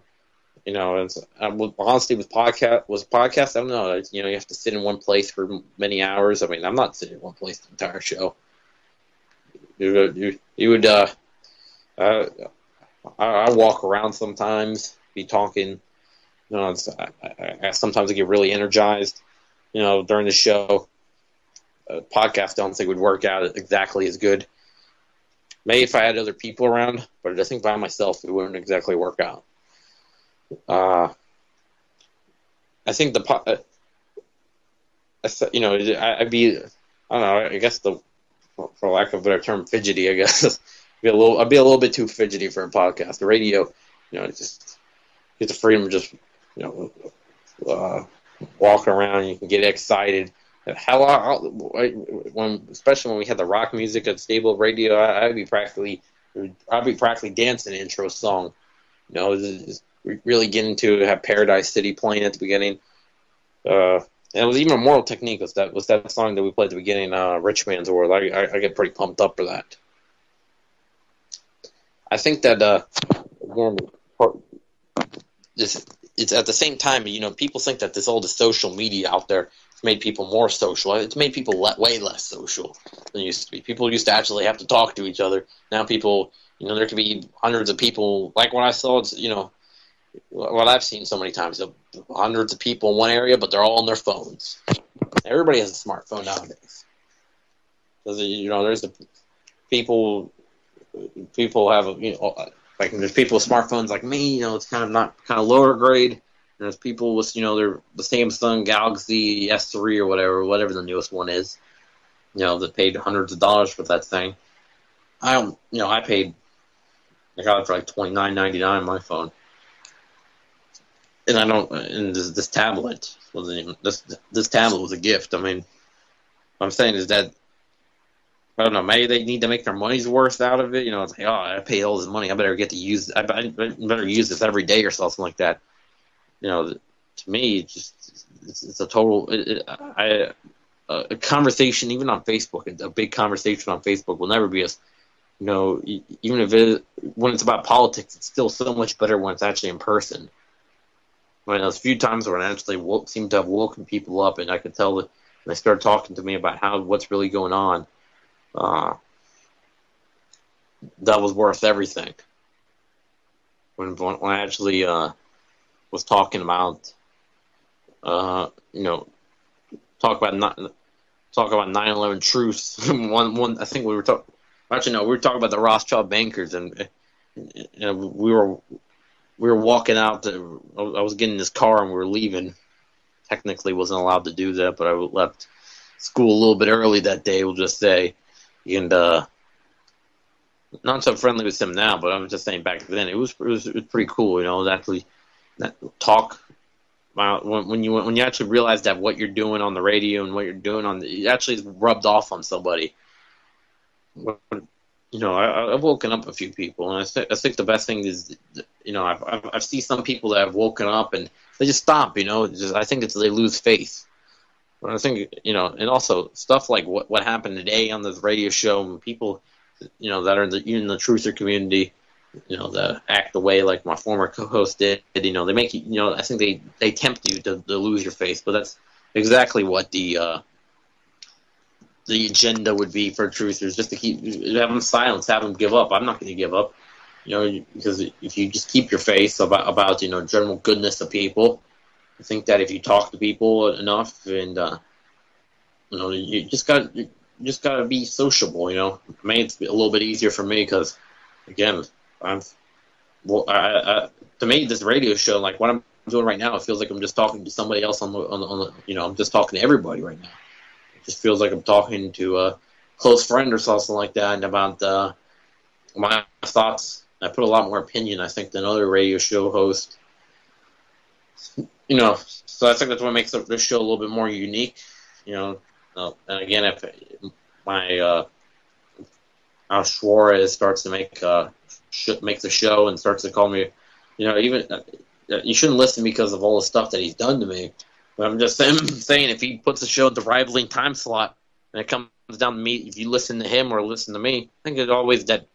Honestly, with podcast, I don't know. You have to sit in one place for many hours. I'm not sitting in one place the entire show. I walk around sometimes, be talking. Sometimes I get really energized, during the show. Podcast, I don't think would work out exactly as good. Maybe if I had other people around, but I think by myself it wouldn't exactly work out. I think I'd be, I don't know, I guess for lack of a better term, fidgety, I guess. I'd be a little bit too fidgety for a podcast. The radio, just get the freedom of just, walking around. You can get excited. Especially when we had the rock music at Stable Radio, I'd be practically dancing the intro song. Really getting to have Paradise City playing at the beginning. And it was even Immortal Technique was that song that we played at the beginning, Rich Man's World. I get pretty pumped up for that. I think that again, it's at the same time, people think that all the social media out there has made people more social. It's made people way less social than it used to be. People used to actually have to talk to each other. Now people, there could be hundreds of people. Like what I saw, what I've seen so many times, hundreds of people in one area, but they're all on their phones. Everybody has a smartphone nowadays. There's the people have, like there's people with smartphones like me, it's kind of lower grade. And there's people with, they're the Samsung Galaxy S3 or whatever the newest one is, that paid hundreds of dollars for that thing. I paid, I got it for like $29.99 on my phone. And this tablet wasn't even, this tablet was a gift. What I'm saying is that, I don't know, maybe they need to make their money's worth out of it. It's like, I paid all this money, I better get to use, I better use this every day or something like that. To me, it's a total, a conversation, even on Facebook, a big conversation on Facebook will never be as You know, even if when it's about politics, it's still so much better when it's actually in person. I mean, there's a few times where I actually seem to have woken people up, and I could tell that when they started talking to me about what's really going on, that was worth everything. When I actually was talking about, you know, talk about 9/11 truths. I think we were talking. Actually, no, we were talking about the Rothschild bankers, and we were walking out. I was getting in this car, and we were leaving. Technically, wasn't allowed to do that, but I left school a little bit early that day. We'll just say, and not so friendly with him now, but I'm just saying back then it was pretty cool, you know, actually that talk. When you actually realize that what you're doing on the radio and what you're doing it actually is rubbed off on somebody. You know, I've woken up a few people, and I think the best thing is, you know, I've seen some people that have woken up and they just stop. You know, I think they lose faith. But I think, you know, and also stuff like what happened today on this radio show, and people, you know, that are in the truther community, you know, that act the way like my former co-host did. You know, they make you, you know, I think they tempt you to lose your faith, but that's exactly what the agenda would be for truthers, just to have them silence, have them give up. I'm not going to give up, you know, because if you just keep your faith about you know, general goodness of people, I think that if you talk to people enough, and you know, you just got to be sociable. You know, it made it a little bit easier for me because, again, to me, this radio show, like what I'm doing right now, it feels like I'm just talking to somebody else on the you know, I'm just talking to everybody right now. It just feels like I'm talking to a close friend or something like that, and about my thoughts. I put a lot more opinion, I think, than other radio show hosts. You know, so I think that's what makes this show a little bit more unique. You know, and again, if my Al Suarez starts to make the show and starts to call me, you know, even you shouldn't listen because of all the stuff that he's done to me. But I'm just saying, if he puts the show at the rivaling time slot, and it comes down to me, if you listen to him or listen to me, I think it's always that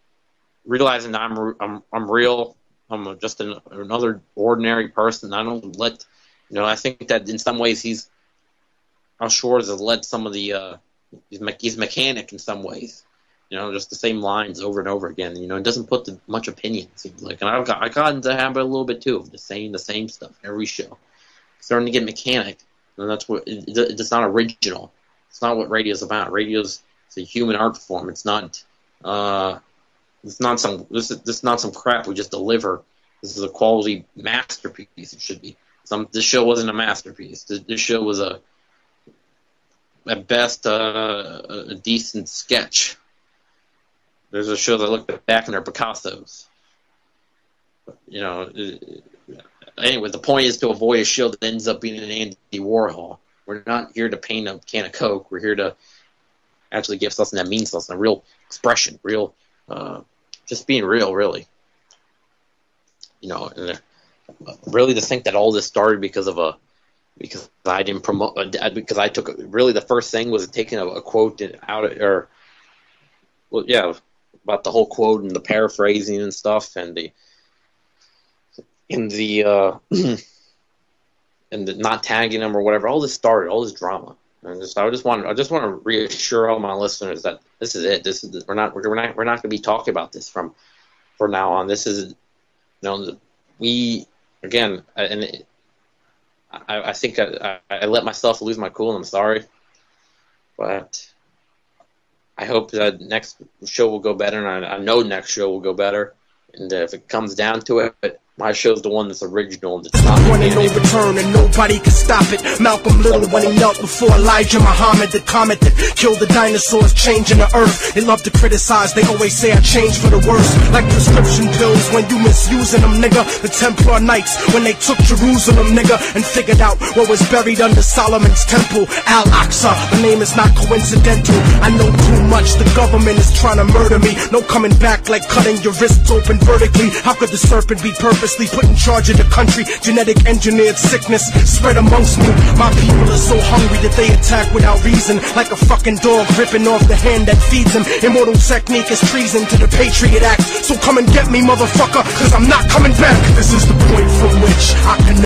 realizing that I'm real. I'm just another ordinary person. I don't let, you know, I think that in some ways Al Suarez has led some of the, he's mechanic in some ways. You know, just the same lines over and over again. You know, it doesn't put much opinion, it seems like. And I got into the habit a little bit too of just saying the same stuff every show. It's starting to get mechanic, and that's what it's not original. It's not what radio's about. Radio's a human art form. It's not. It's not some. This is not some crap we just deliver. This is a quality masterpiece. It should be. This show wasn't a masterpiece. This show was at best a decent sketch. There's a show that look back and they're Picassos. You know. Anyway, the point is to avoid a show that ends up being an Andy Warhol. We're not here to paint a can of Coke. We're here to actually give something that means something, a real expression, real, just being real, really. You know, and really to think that all this started because I didn't promote, because I took, really the first thing was taking a quote out, about the whole quote and the paraphrasing and stuff, and the not tagging them or whatever. All this started, all this drama. And I just want to reassure all my listeners that this is it. We're not going to be talking about this from now on. This is, you know, I think I let myself lose my cool, and I'm sorry, but I hope that next show will go better, and I know next show will go better. And if it comes down to it, my show's the one that's original. That's not one ain't no return and nobody can stop it. Malcolm Little when he knelt before Elijah Muhammad, the comet that killed the dinosaurs, changing the earth. They love to criticize, they always say I changed for the worse. Like prescription pills when you misusing them, nigga. The Templar Knights when they took Jerusalem, nigga, and figured out what was buried under Solomon's temple, Al-Aqsa. The name is not coincidental. I know too much, the government is trying to murder me. No coming back like cutting your wrists open vertically. How could the serpent be perfect purposely put in charge of the country. Genetic engineered sickness spread amongst me. My people are so hungry that they attack without reason, like a fucking dog ripping off the hand that feeds him. Immortal technique is treason to the Patriot Act. So come and get me, motherfucker, cause I'm not coming back. This is the point from which I can